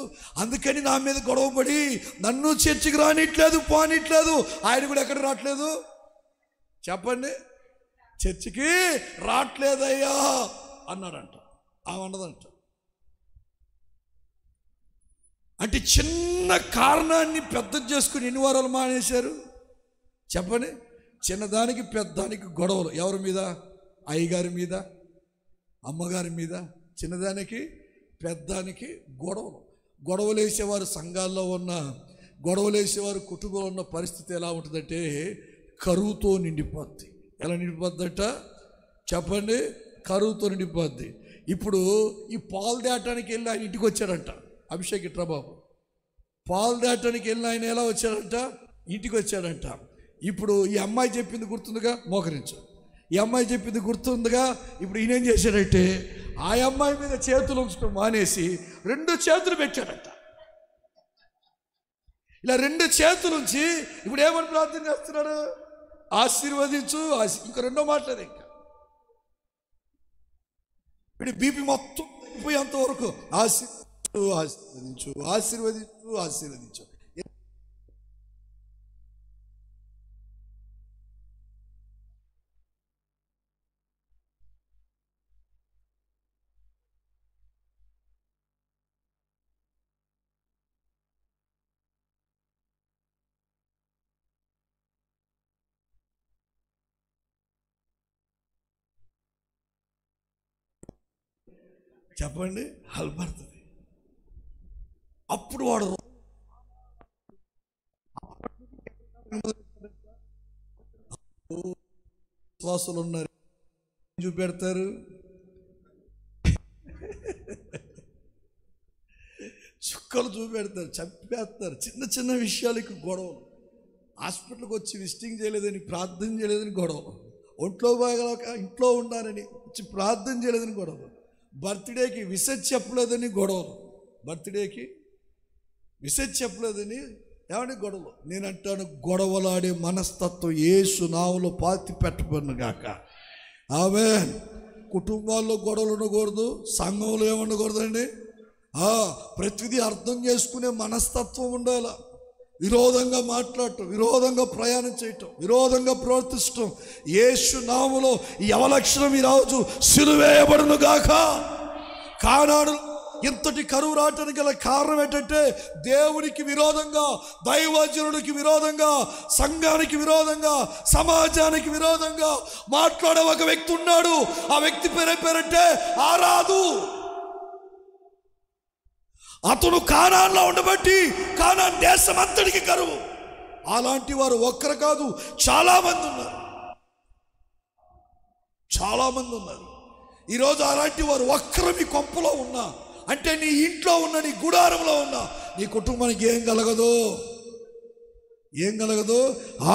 అందుకని నా మీద గొడవపడి నన్ను చర్చికి రానిట్లేదు, పోనిట్లేదు. ఆయన కూడా ఎక్కడ రావట్లేదు చెప్పండి, చర్చికి రావట్లేదయ్యా అన్నాడంట. అన్నదంట. అంటే చిన్న కారణాన్ని పెద్ద చేసుకుని ఎన్ని వారాలు మానేశారు చెప్పండి. చిన్నదానికి పెద్దానికి గొడవలు. ఎవరి మీద? అయ్యగారి మీద, అమ్మగారి మీద. చిన్నదానికి పెద్దానికి గొడవలు వేసేవారు సంఘాల్లో ఉన్న, గొడవలు వేసేవారు కుటుంబంలో ఉన్న పరిస్థితి ఎలా ఉంటుందంటే కరువుతో నిండిపోద్ది. ఎలా నిండిపోద్దట చెప్పండి? కరువుతో నిండిపోద్ది. ఇప్పుడు ఈ పాలు తేటానికి వెళ్ళి ఆయన ఇంటికి వచ్చాడంట అభిషేక్ ఇట్రాబాబు. పాలు తేటానికి వెళ్ళి ఆయన ఎలా వచ్చాడంట? ఇంటికి వచ్చాడంట. ఇప్పుడు ఈ అమ్మాయి చెప్పింది గుర్తుందిగా, మోకరించు. ఈ అమ్మాయి చెప్పింది గుర్తుందిగా. ఇప్పుడు ఈయనేం చేశాడంటే ఆ అమ్మాయి మీద చేతులు ఉంచడం మానేసి 2 చేతులు పెట్టాడంట. ఇలా 2 చేతులు ఉంచి ఇప్పుడు ఏమని ప్రార్థన చేస్తున్నాడు? ఆశీర్వదించు. ఇంకా రెండో మాట్లాడే, ఇంకా ఇప్పుడు బీపీ మొత్తం పోయేంత వరకు ఆశీర్వదించు, ఆశీర్వదించు, ఆశీర్వదించు. చెప్పండి, హల్పడుతుంది. అప్పుడు వాడు శ్వాసలు ఉన్నారు చూపెడతారు, చుక్కలు చూపెడతారు, చంపేస్తారు. చిన్న చిన్న విషయాలకి గొడవలు. హాస్పిటల్కి వచ్చి విజిటింగ్ చేయలేదని, ప్రార్థన చేయలేదని గొడవ. ఒంట్లో బాగలేక ఇంట్లో ఉన్నారని వచ్చి ప్రార్థన చేయలేదని గొడవ. బర్త్డేకి విషెస్ చెప్పలేదని గొడవలు. బర్త్డేకి విషెస్ చెప్పలేదని ఏమని గొడవలు. నేనంటాను, గొడవలాడే మనస్తత్వం యేసు నామములో పాతి పెట్టబడును గాక. ఆమేన్. కుటుంబాల్లో గొడవలు ఉండకూడదు, సంఘంలో ఏముండకూడదండి. ప్రతిదీ అర్థం చేసుకునే మనస్తత్వం ఉండాలి. విరోధంగా మాట్లాడటం, విరోధంగా ప్రయాణం చేయటం, విరోధంగా ప్రవర్తించటం యేసు నామములో ఈ అవలక్షణం ఈరోజు సిలువేయబడును గాక. కానాడు ఇంతటి కరువు రావటానికి గల కారణం ఏంటంటే దేవునికి విరోధంగా, దైవజనుడికి విరోధంగా, సంఘానికి విరోధంగా, సమాజానికి విరోధంగా మాట్లాడే ఒక వ్యక్తి ఉన్నాడు. ఆ వ్యక్తి పేరంటే ఆరాదు. అతను కానాన్లో ఉండబట్టి కానాన్ దేశం అంతటికి కరువు. అలాంటి వారు ఒక్కరు కాదు, చాలామంది ఉన్నారు. చాలామంది ఉన్నారు ఈరోజు. అలాంటి వారు ఒక్కరు మీ కొంపలో ఉన్నా, అంటే నీ ఇంట్లో ఉన్న, నీ గుడారంలో ఉన్నా, నీ కుటుంబానికి ఏం కలగదు? ఏం కలగదు?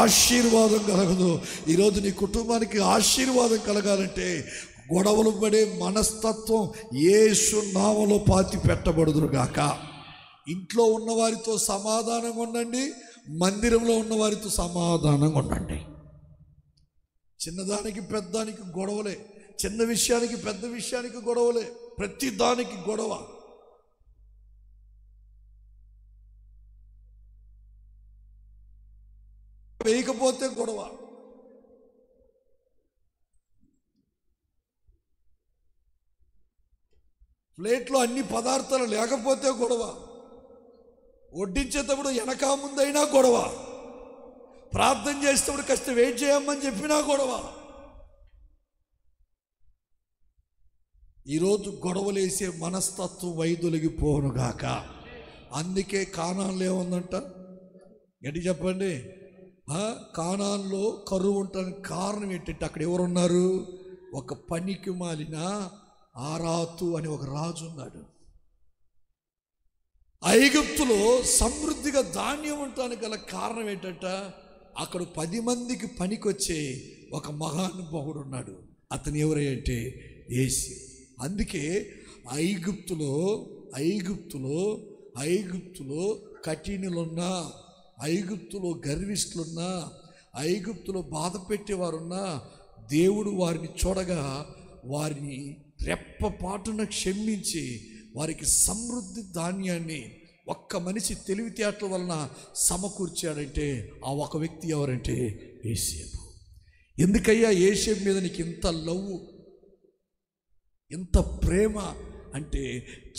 ఆశీర్వాదం కలగదు. ఈరోజు నీ కుటుంబానికి ఆశీర్వాదం కలగాలంటే గొడవలు పడే మనస్తత్వం యేసు నామములో పాతి పెట్టబడుదురుగాక. ఇంట్లో ఉన్నవారితో సమాధానంగా ఉండండి, మందిరంలో ఉన్నవారితో సమాధానంగా ఉండండి. చిన్నదానికి పెద్దానికి గొడవలే, చిన్న విషయానికి పెద్ద విషయానికి గొడవలే, ప్రతి దానికి గొడవ. వేయకపోతే గొడవ. ప్లేట్లో అన్ని పదార్థాలు లేకపోతే గొడవ. వడ్డించేటప్పుడు వెనక ముందైనా గొడవ. ప్రార్థన చేసేటప్పుడు కాస్త వెయిట్ చేయమని చెప్పినా గొడవ. ఈరోజు గొడవలేసే మనస్తత్వం వైదొలిగిపోనుగాక. అందుకే కానాన్లో ఏముందంట, గట్టి చెప్పండి. కానాన్లో కరువు ఉండడానికి కారణం ఏంటంటే అక్కడ ఎవరున్నారు? ఒక పనికి మాలిన ఆరాతు అని ఒక రాజు ఉన్నాడు. ఐగుప్తులో సమృద్ధిగా ధాన్యం ఉండటానికి గల కారణం ఏంటంట, అక్కడ 10 మందికి పనికొచ్చే ఒక మహానుభావుడు ఉన్నాడు. అతను ఎవరంటే యేసు. అందుకే ఐగుప్తులో కఠినులున్నా, ఐగుప్తులో గర్విష్ఠులున్నా, ఐగుప్తులో బాధ పెట్టేవారున్నా దేవుడు వారిని చూడగా వారిని రెప్పపాటున క్షమించి వారికి సమృద్ధి ధాన్యాన్ని ఒక్క మనిషి తెలివితేటల వలన సమకూర్చాడంటే ఆ ఒక వ్యక్తి ఎవరంటే యేసేపు. ఎందుకయ్యా యేసేపు మీద నీకు ఇంత లవ్, ఇంత ప్రేమ అంటే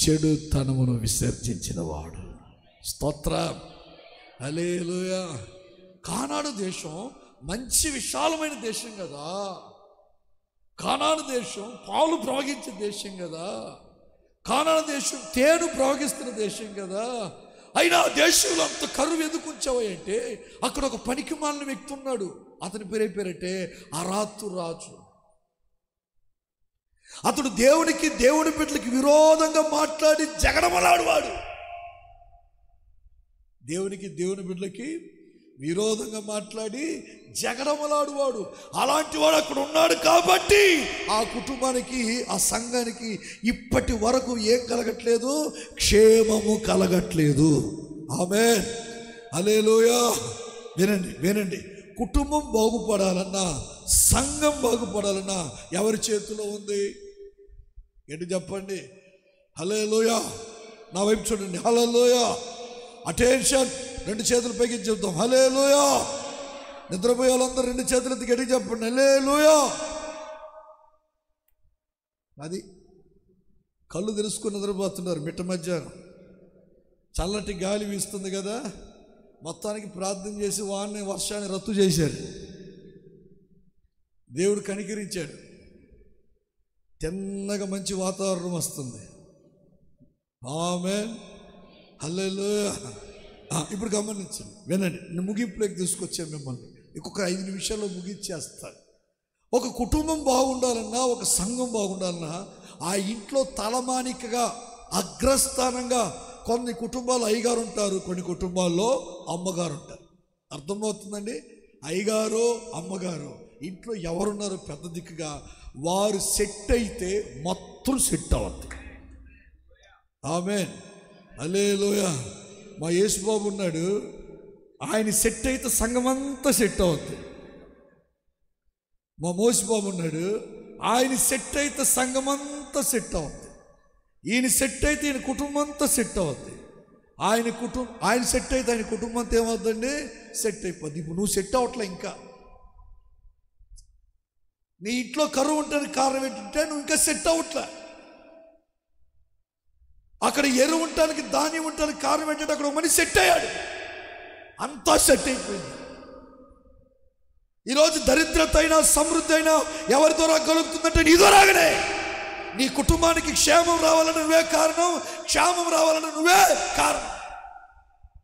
చెడుతనమును విసర్జించిన వాడు. స్తోత్రం, హల్లెలూయా. కానాను దేశం మంచి విశాలమైన దేశం కదా, కానాను దేశం పాలు ప్రవహించే దేశం కదా, కానాను దేశం తేను ప్రవహిస్తున్న దేశం కదా. అయినా దేశంలో అంత కరువు ఎందుకు ఉంచావు అంటే అక్కడ ఒక పనికి మాలిన వ్యక్తి ఉన్నాడు. అతని పేరంటే అరాతు రాజు. అతడు దేవుని బిడ్డలకి విరోధంగా మాట్లాడి జగడమలాడువాడు. దేవుని బిడ్డలకి విరోధంగా మాట్లాడి జగడమలాడువాడు. అలాంటి వాడు అక్కడ ఉన్నాడు కాబట్టి ఆ కుటుంబానికి, ఆ సంఘానికి ఇప్పటి వరకు ఏం కలగట్లేదు? క్షేమము కలగట్లేదు. ఆమేన్, హల్లెలూయా. వినండి. కుటుంబం బాగుపడాలన్నా, సంఘం బాగుపడాలన్నా ఎవరి చేతిలో ఉంది? ఏంటి చెప్పండి? హల్లెలూయా. నా వైపు చూడండి. హల్లెలూయా. అటెన్షన్. 2 చేతులు పైకి చెప్తాం హల్లెలూయా. నిద్రపోయే వాళ్ళందరూ 2 చేతులు ఎత్తి గట్టిగా చెప్పండి హల్లెలూయా. అది కళ్ళు తెరుచుకుని నిద్రపోతున్నారు. మిట్ట మధ్యాహ్నం చల్లటి గాలి వీస్తుంది కదా, మొత్తానికి ప్రార్థన చేసి వర్షాన్ని రద్దు చేశారు. దేవుడు కనికరించాడు. తిన్నగా మంచి వాతావరణం వస్తుంది. ఆమేన్, హల్లెలూయా. ఇప్పుడు గమనించండి, వినండి. నేను ముగింపులోకి తీసుకొచ్చాను మిమ్మల్ని. ఇంకొక 5 నిమిషాల్లో ముగించేస్తాను. ఒక కుటుంబం బాగుండాలన్నా, ఒక సంఘం బాగుండాలన్నా ఆ ఇంట్లో తలమానికగా అగ్రస్థానంగా కొన్ని కుటుంబాలు అయ్యగారు ఉంటారు, కొన్ని కుటుంబాల్లో అమ్మగారు ఉంటారు. అర్థమవుతుందండి? అయ్యగారు, అమ్మగారు ఇంట్లో ఎవరున్నారు పెద్ద దిక్కుగా? వారు సెట్ అయితే మొత్తం సెట్ అవ్వద్దు. ఆమేన్, హల్లెలూయా. మా యేసుబాబు ఉన్నాడు, ఆయన సెట్ అయితే సంఘమంతా సెట్ అవుద్ది. మా మోసిబాబు ఉన్నాడు, ఆయన సెట్ అయితే సంఘమంతా సెట్ అవుద్ది. ఈయన సెట్ అయితే ఈయన కుటుంబం అంతా సెట్ అవుద్ది. ఆయన సెట్ అయితే ఆయన కుటుంబం అంతా ఏమవుద్దండి? సెట్ అయిపోద్ది. ఇప్పుడు నువ్వు సెట్ అవట్లే. ఇంకా నీ ఇంట్లో కరువు ఉండడానికి కారణం ఏంటంటే నువ్వు ఇంకా సెట్ అవట్లే. అక్కడ ఎరువు ఉండటానికి, ధాన్యం ఉండటానికి కారణం ఏంటంటే అక్కడ ఒక మనిషి సెట్ అయ్యాడు. అంతా సెట్ అయిపోయింది. ఈరోజు దరిద్రత అయినా సమృద్ధి అయినా ఎవరి ద్వారా కలుగుతుందంటే నీ ద్వారానే. నీ కుటుంబానికి క్షేమం రావాలని నువ్వే కారణం, క్షేమం రావాలని నువ్వే కారణం.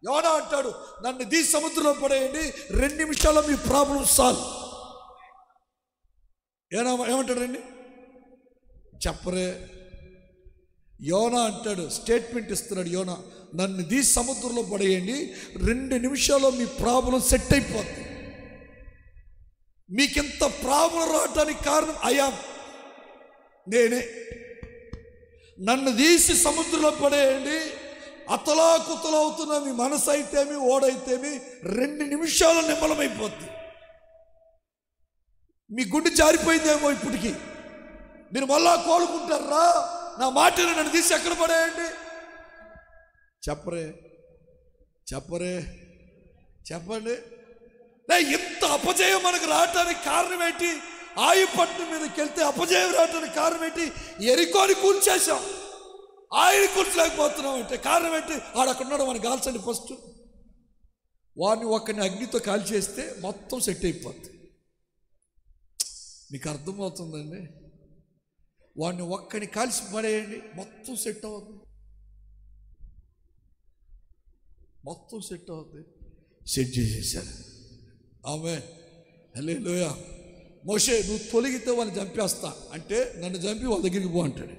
యోనా అంటాడు, నన్ను దీ సముద్రంలో పడేయండి, 2 నిమిషాల్లో మీ ప్రాబ్లం సాల్వ్. ఏమంటాడండి? చెప్పరే. యోనా అంటాడు, స్టేట్మెంట్ ఇస్తున్నాడు యోనా, నన్ను దీ సముద్రంలో పడేయండి, 2 నిమిషాల్లో మీ ప్రాబ్లం సెట్ అయిపోతుంది. మీకింత ప్రాబ్లం రావడానికి కారణం నేనే. నన్ను తీసి సముద్రంలో పడేయండి, అతలాకుతలవుతున్న మీ మనసు అయితేమి, ఓడైతేమి 2 నిమిషాలు నిమ్మలమైపోద్ది. మీ గుండె జారిపోయిందేమో ఇప్పటికి, మీరు మళ్ళా కోలుకుంటారా? నా మాటను నన్ను తీసి ఎక్కడ పడేయండి? చెప్పండి. ఇంత అపజయం మనకు రావటానికి కారణం ఏంటి? ఆయుపట్నం మీదకి వెళ్తే అపజయం రావటానికి కారణం ఏంటి? ఎరికోని కూల్చేశాం, ఆయన కూర్చోలేకపోతున్నాం అంటే కారణం ఏంటి? ఆడక్కడున్నాడు, వాడిని కాల్చండి ఫస్ట్. వాడిని ఒక్కని అగ్నితో కాల్చేస్తే మొత్తం సెట్ అయిపోద్ది. మీకు అర్థమవుతుందండి? వాడిని ఒక్కని కలిసి పడేయండి, మొత్తం సెట్ అవుతుంది, మొత్తం సెట్ అవుతుంది. సెట్ చేసేసారు. ఆమేన్, హల్లెలూయా. మోషే, నువ్వు తొలగితే వాళ్ళని చంపేస్తా అంటే, నన్ను చంపి వాళ్ళ దగ్గరికి పో అంటాడు.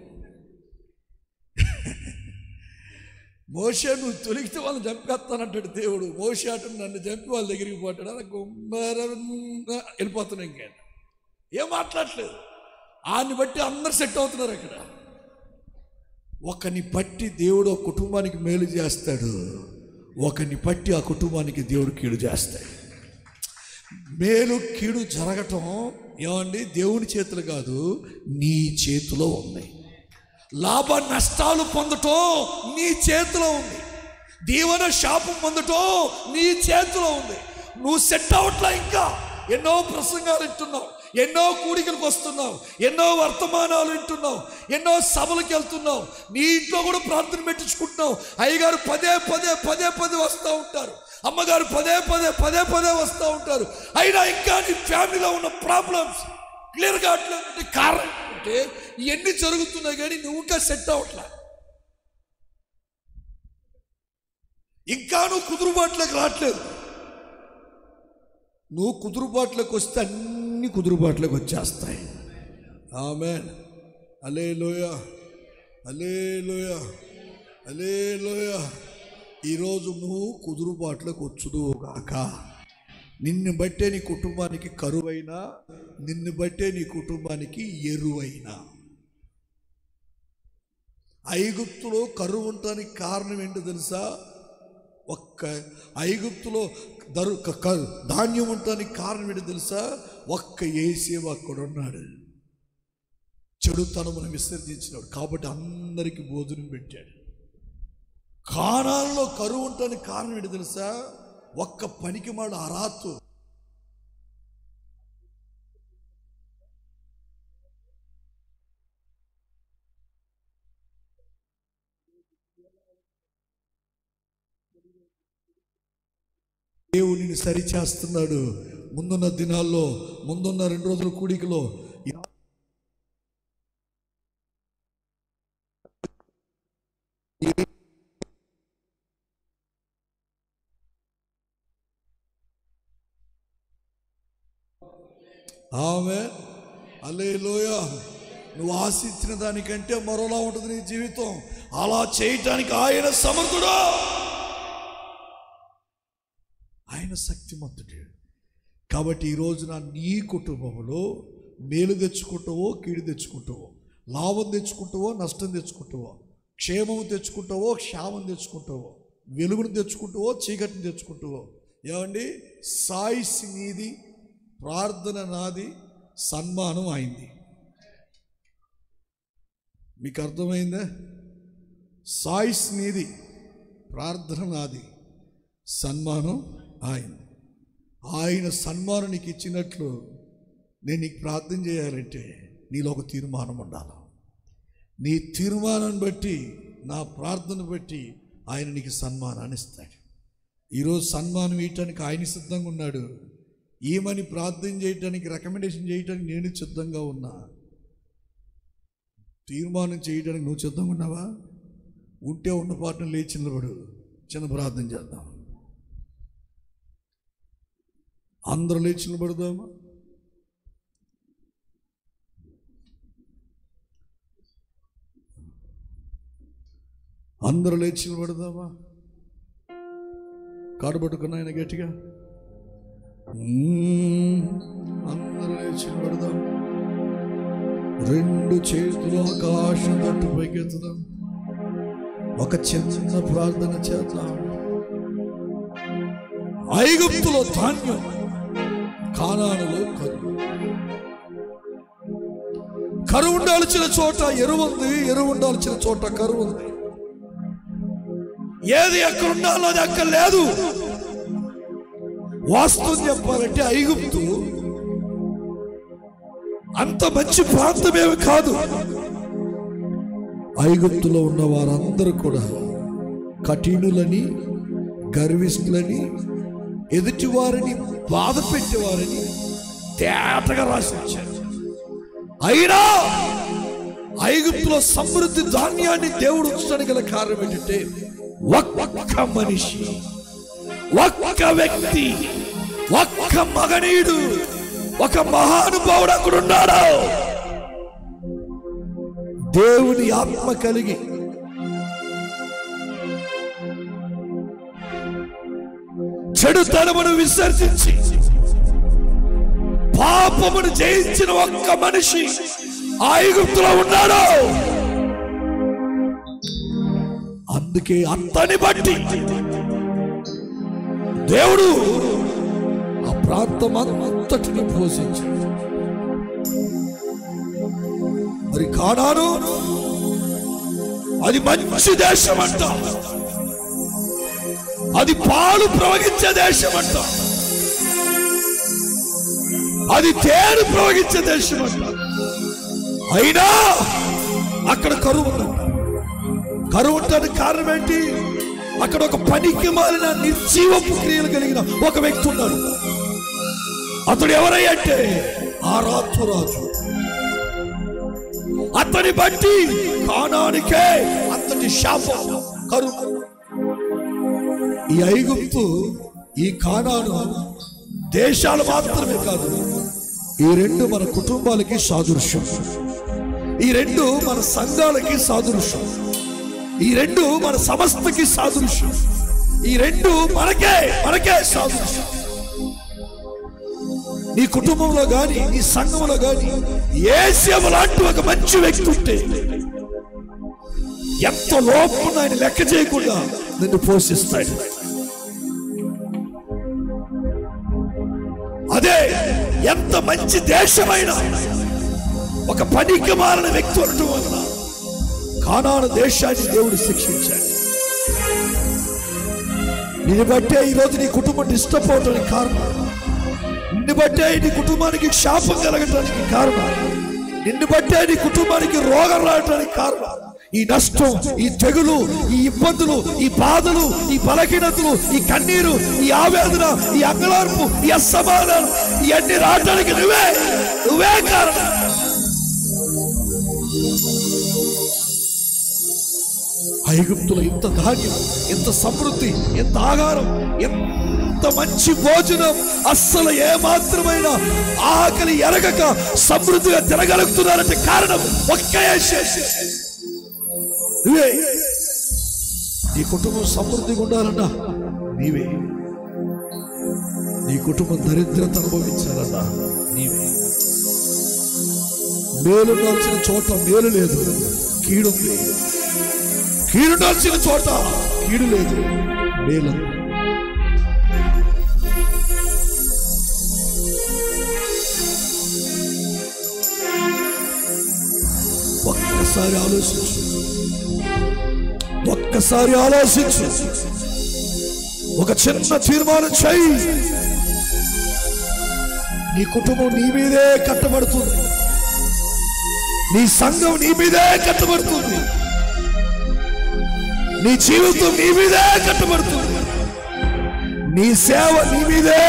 మోషే, నువ్వు తొలగితే వాళ్ళని చంపేస్తానంటాడు దేవుడు. మోషే అటు నన్ను చంపి వాళ్ళ దగ్గరికి పోతాడు. అలా గుమ్మరంగా వెళ్ళిపోతున్నాం. ఇంకా ఏం మాట్లాడలేదు. ఆయన్ని బట్టి అందరు సెట్ అవుతున్నారు. అక్కడ ఒకని పట్టి దేవుడు ఆ కుటుంబానికి మేలు చేస్తాడు, ఒకని పట్టి ఆ కుటుంబానికి దేవుడు కీడు చేస్తాడు. మేలు కీడు జరగటం ఏమండి దేవుని చేతులు కాదు, నీ చేతిలో ఉంది. లాభ నష్టాలు పొందటం నీ చేతిలో ఉంది. దీవెన శాపం పొందటం నీ చేతిలో ఉంది. నువ్వు సెట్ అవట్లా. ఇంకా ఎన్నో ప్రసంగాలు వింటున్నావు, ఎన్నో కూడికలకు వస్తున్నావు, ఎన్నో వర్తమానాలు వింటున్నావు, ఎన్నో సభలకు వెళ్తున్నావు, నీ ఇంట్లో కూడా ప్రార్థన పెట్టించుకుంటున్నావు. అయ్యగారు పదే పదే వస్తూ ఉంటారు, అమ్మగారు పదే వస్తూ ఉంటారు. అయినా ఇంకా నీ ఫ్యామిలీలో ఉన్న ప్రాబ్లమ్స్ క్లియర్గా అట్లా కారణం అంటే ఇవన్నీ జరుగుతున్నాయి, కానీ నువ్వు ఇంకా సెట్ అవట్లా. ఇంకా నువ్వు కుదురుబాట్లోకి రావట్లేదు. నువ్వు కుదురుబాట్లోకి వస్తే అన్ని కుదురుబాట్లోకి వచ్చేస్తాయి. ఆమేన్, హల్లెలూయా, హల్లెలూయా, హల్లెలూయా. ఈరోజు నువ్వు కుదురుబాట్లోకి వచ్చుదువు గాక. నిన్ను బట్టే నీ కుటుంబానికి కరువైనా, నిన్ను బట్టే నీ కుటుంబానికి ఎరువైనా. ఐగుప్తులో కరువు ఉండటానికి కారణం ఏంటో తెలుసా? ఒక్క ఐగుప్తులో ధాన్యం ఉండటానికి కారణం ఏంటో తెలుసా? ఒక్క యేసేవ అక్కడ ఉన్నాడు, చెడుతనమును విసర్జించినాడు, కాబట్టి అందరికీ భోజనం పెట్టాడు. కానాల్లో కరువు ఉండటానికి కారణం ఏంటో తెలుసా? ఒక్క పనికి మాడు అరాతు. దేవుడిని సరిచేస్తున్నాడు. ముందున్న దినాల్లో, ముందున్న 2 రోజుల కూడికలో ఆమేన్, హల్లెలూయా. నువ్వు ఆశించిన దానికంటే మరోలా ఉంటుంది నీ జీవితం. అలా చేయటానికి ఆయన సమర్థుడు, ఆయన శక్తిమంతుడు. కాబట్టి ఈ రోజున నీ కుటుంబంలో మేలు తెచ్చుకుంటావో కీడు తెచ్చుకుంటావో, లాభం తెచ్చుకుంటావో నష్టం తెచ్చుకుంటావో, క్షేమం తెచ్చుకుంటావో క్షామం తెచ్చుకుంటావో, వెలుగును తెచ్చుకుంటావో చీకటిని తెచ్చుకుంటావో, ఏమండి సాయిస్ నీది, ప్రార్థన నాది, సన్మానం అయింది. మీకు అర్థమైందా? సాయిస్ నీది, ప్రార్థన నాది, సన్మానం అయింది. ఆయన సన్మానం నీకు ఇచ్చినట్లు నేను నీకు ప్రార్థన చేయాలంటే నీలో ఒక తీర్మానం ఉండాలి. నీ తీర్మానాన్ని బట్టి, నా ప్రార్థన బట్టి ఆయన నీకు సన్మానాన్ని ఇస్తాడు. ఈరోజు సన్మానం ఇవ్వటానికి ఆయన సిద్ధంగా ఉన్నాడు. ఏమని ప్రార్థన చేయటానికి, రికమెండేషన్ చేయటానికి నేను సిద్ధంగా ఉన్నా. తీర్మానం చేయడానికి నువ్వు సిద్ధంగా ఉన్నావా? ఉంటే ఉన్న పాటను లేచి నిలబడు, చిన్న ప్రార్థన చేద్దాం. అందరూ లేచి నిలబడదామా? అందరూ లేచి నిలబడదామా? కాడబట్టుకున్న ఆయన గట్టిగా అందరూ లేచి నిలబడదాం. 2 చేతులు ఆకాశం తట్టు పైకెత్తుదాం. ఒక చిన్న ప్రార్థన చేద్దాం. ఐగుప్తులో ధాన్యం, కానానులో కరువు ఉండాల్సిన చోట ఎరువు ఉంది, ఎరువు ఉండాల్సిన చోట కరువు ఉంది. ఏది ఎక్కడ ఉండాలో అది అక్కడ లేదు. వాస్తవం చెప్పాలంటే ఐగుప్తు అంత మంచి ప్రాంతమేమి కాదు. ఐగుప్తులో ఉన్న వారందరూ కూడా కఠినులని, గర్విష్ఠులని, ఎదుటి వారిని బాధ పెట్టేవారని తేటగా రాసి వచ్చారు. అయినా ఐగుప్తులో సమృద్ధి ధాన్యాన్ని దేవుడు ఉంచడానికి గల కారణం ఏంటంటే ఒక్క మనిషి, ఒక్క వ్యక్తి, ఒక్క మగనీయుడు, ఒక మహానుభావుడు అక్కడ ఉన్నాడు. దేవుని ఆత్మ కలిగి చెడుతనమును విసర్జించి పాపమును జయించిన ఒక్క మనిషి ఐగుప్తులో ఉన్నాడు. అందుకే అతని బట్టి దేవుడు ఆ ప్రాంతం అంతటిని పోషించాడు. మరి కానాను అది మంచి దేశం అంట, అది పాలు ప్రవహించే దేశం అంట, అది తేనె ప్రవహించే దేశం అంట. అయినా అక్కడ కరువు ఉందంట. కరువు ఉండడానికి కారణం ఏంటి? అక్కడ ఒక పనికి మాలిన నిర్జీవపు క్రియలు కలిగిన ఒక వ్యక్తి ఉన్నాడు. అతడు ఎవరయ్యంటే ఆరాతు రాజు. అతని బట్టి కానానికే అంతటి శాపం, కరువు. ఈ ఐగుప్తు, ఈ కానాను దేశాలు మాత్రమే కాదు, ఈ రెండు మన కుటుంబాలకి సాదృశ్యం, ఈ రెండు మన సంఘాలకి సాదృశ్యం, ఈ రెండు మన సమస్తకి సాదృశ్యం, ఈ రెండు మనకే సాదృశ్యం. నీ కుటుంబంలో గాని, నీ సంఘంలో గాని యేసు లాంటి ఒక మంచి వ్యక్తి ఉంటే ఎంత లోపం ఆయన లెక్క చేయకుండా నిన్ను పోషిస్తాడు. అదే ఎంత మంచి దేశమైన ఒక పనికి మారిన వ్యక్తి ఉండటం వలన కానాను దేశాన్ని దేవుడు శిక్షించాడు. నిన్ను బట్టే ఈరోజు నీ కుటుంబం డిస్టర్బ్ అవడానికి కారణం, నిన్ను బట్టే నీ కుటుంబానికి శాపం కలగటానికి కారణం, నిన్ను బట్టే నీ కుటుంబానికి రోగం రావడానికి కారణం ఈ నష్టం, ఈ తెగులు, ఈ ఇబ్బందులు, ఈ బాధలు, ఈ బలహీనతలు, ఈ కన్నీరు, ఈ ఆవేదన, ఈ అంగలార్పు, ఈ అసమాధానం, ఇవన్నీ రావడానికి నువ్వే కారణం. ఐగుప్తులో ఇంత ధాన్యం, ఇంత సమృద్ధి, ఇంత ఆహారం, ఎంత మంచి భోజనం, అస్సలు ఏ మాత్రమైన ఆకలి ఎరగక సమృద్ధిగా తిరగలుగుతున్నారంటే కారణం ఒక్క యేసు. నువ్వే. నీ కుటుంబం సమృద్ధిగా ఉండాలన్నా నీవే. నీ కుటుంబం దరిద్రత అనుభవించాలన్నా నీవే. మేలుండాల్సిన చోట మేలు లేదు, కీడుంది. కీడుండాల్సిన చోట కీడు లేదు, మేలు. ఒక్కసారి ఆలోచించు, ఒక చిన్న తీర్మానం చేయి. నీ కుటుంబం నీ మీదే కట్టబడుతుంది, నీ సంఘం నీ మీదే కట్టబడుతుంది, నీ జీవితం నీ మీదే కట్టబడుతుంది, నీ సేవ నీ మీదే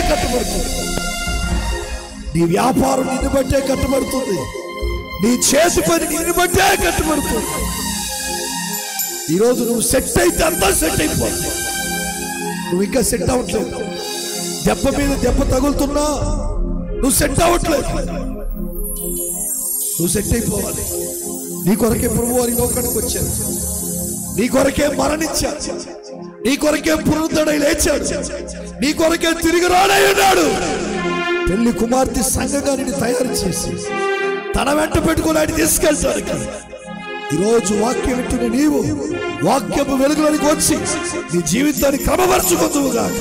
కట్టబడుతుంది, నీ వ్యాపారం నిన్ను బట్టే కట్టబడుతుంది, నీ చేతి పని నిన్ను బట్టే కట్టబడుతుంది. ఈరోజు నువ్వు సెట్ అయితే అంతా సెట్ అయిపోతుంది. నువ్వు ఇంకా సెట్ అవ్వట్లేదు. దెబ్బ మీద దెబ్బ తగులుతున్నా నువ్వు సెట్ అవ్వట్లేదు. నువ్వు సెట్ అయిపోవాలి. నీ కొరకే ప్రభువు వారి లోకానికి వచ్చాడు, నీ కొరకే మరణించాడు, నీ కొరకే పునరుద్ధరణ లేచాడు, నీ కొరకే తిరిగి రానై ఉన్నాడు. పెళ్లి కుమార్తె సంఘంగా నిన్ను తయారు చేసి తన వెంట పెట్టుకుని ఆయన తీసుకెళ్తాడు. ఈరోజు వాక్యం వింటున్న నీవు వాక్యపు వెలుగులోనికి వచ్చి నీ జీవితాన్ని క్రమపరచుకుందువుగాక.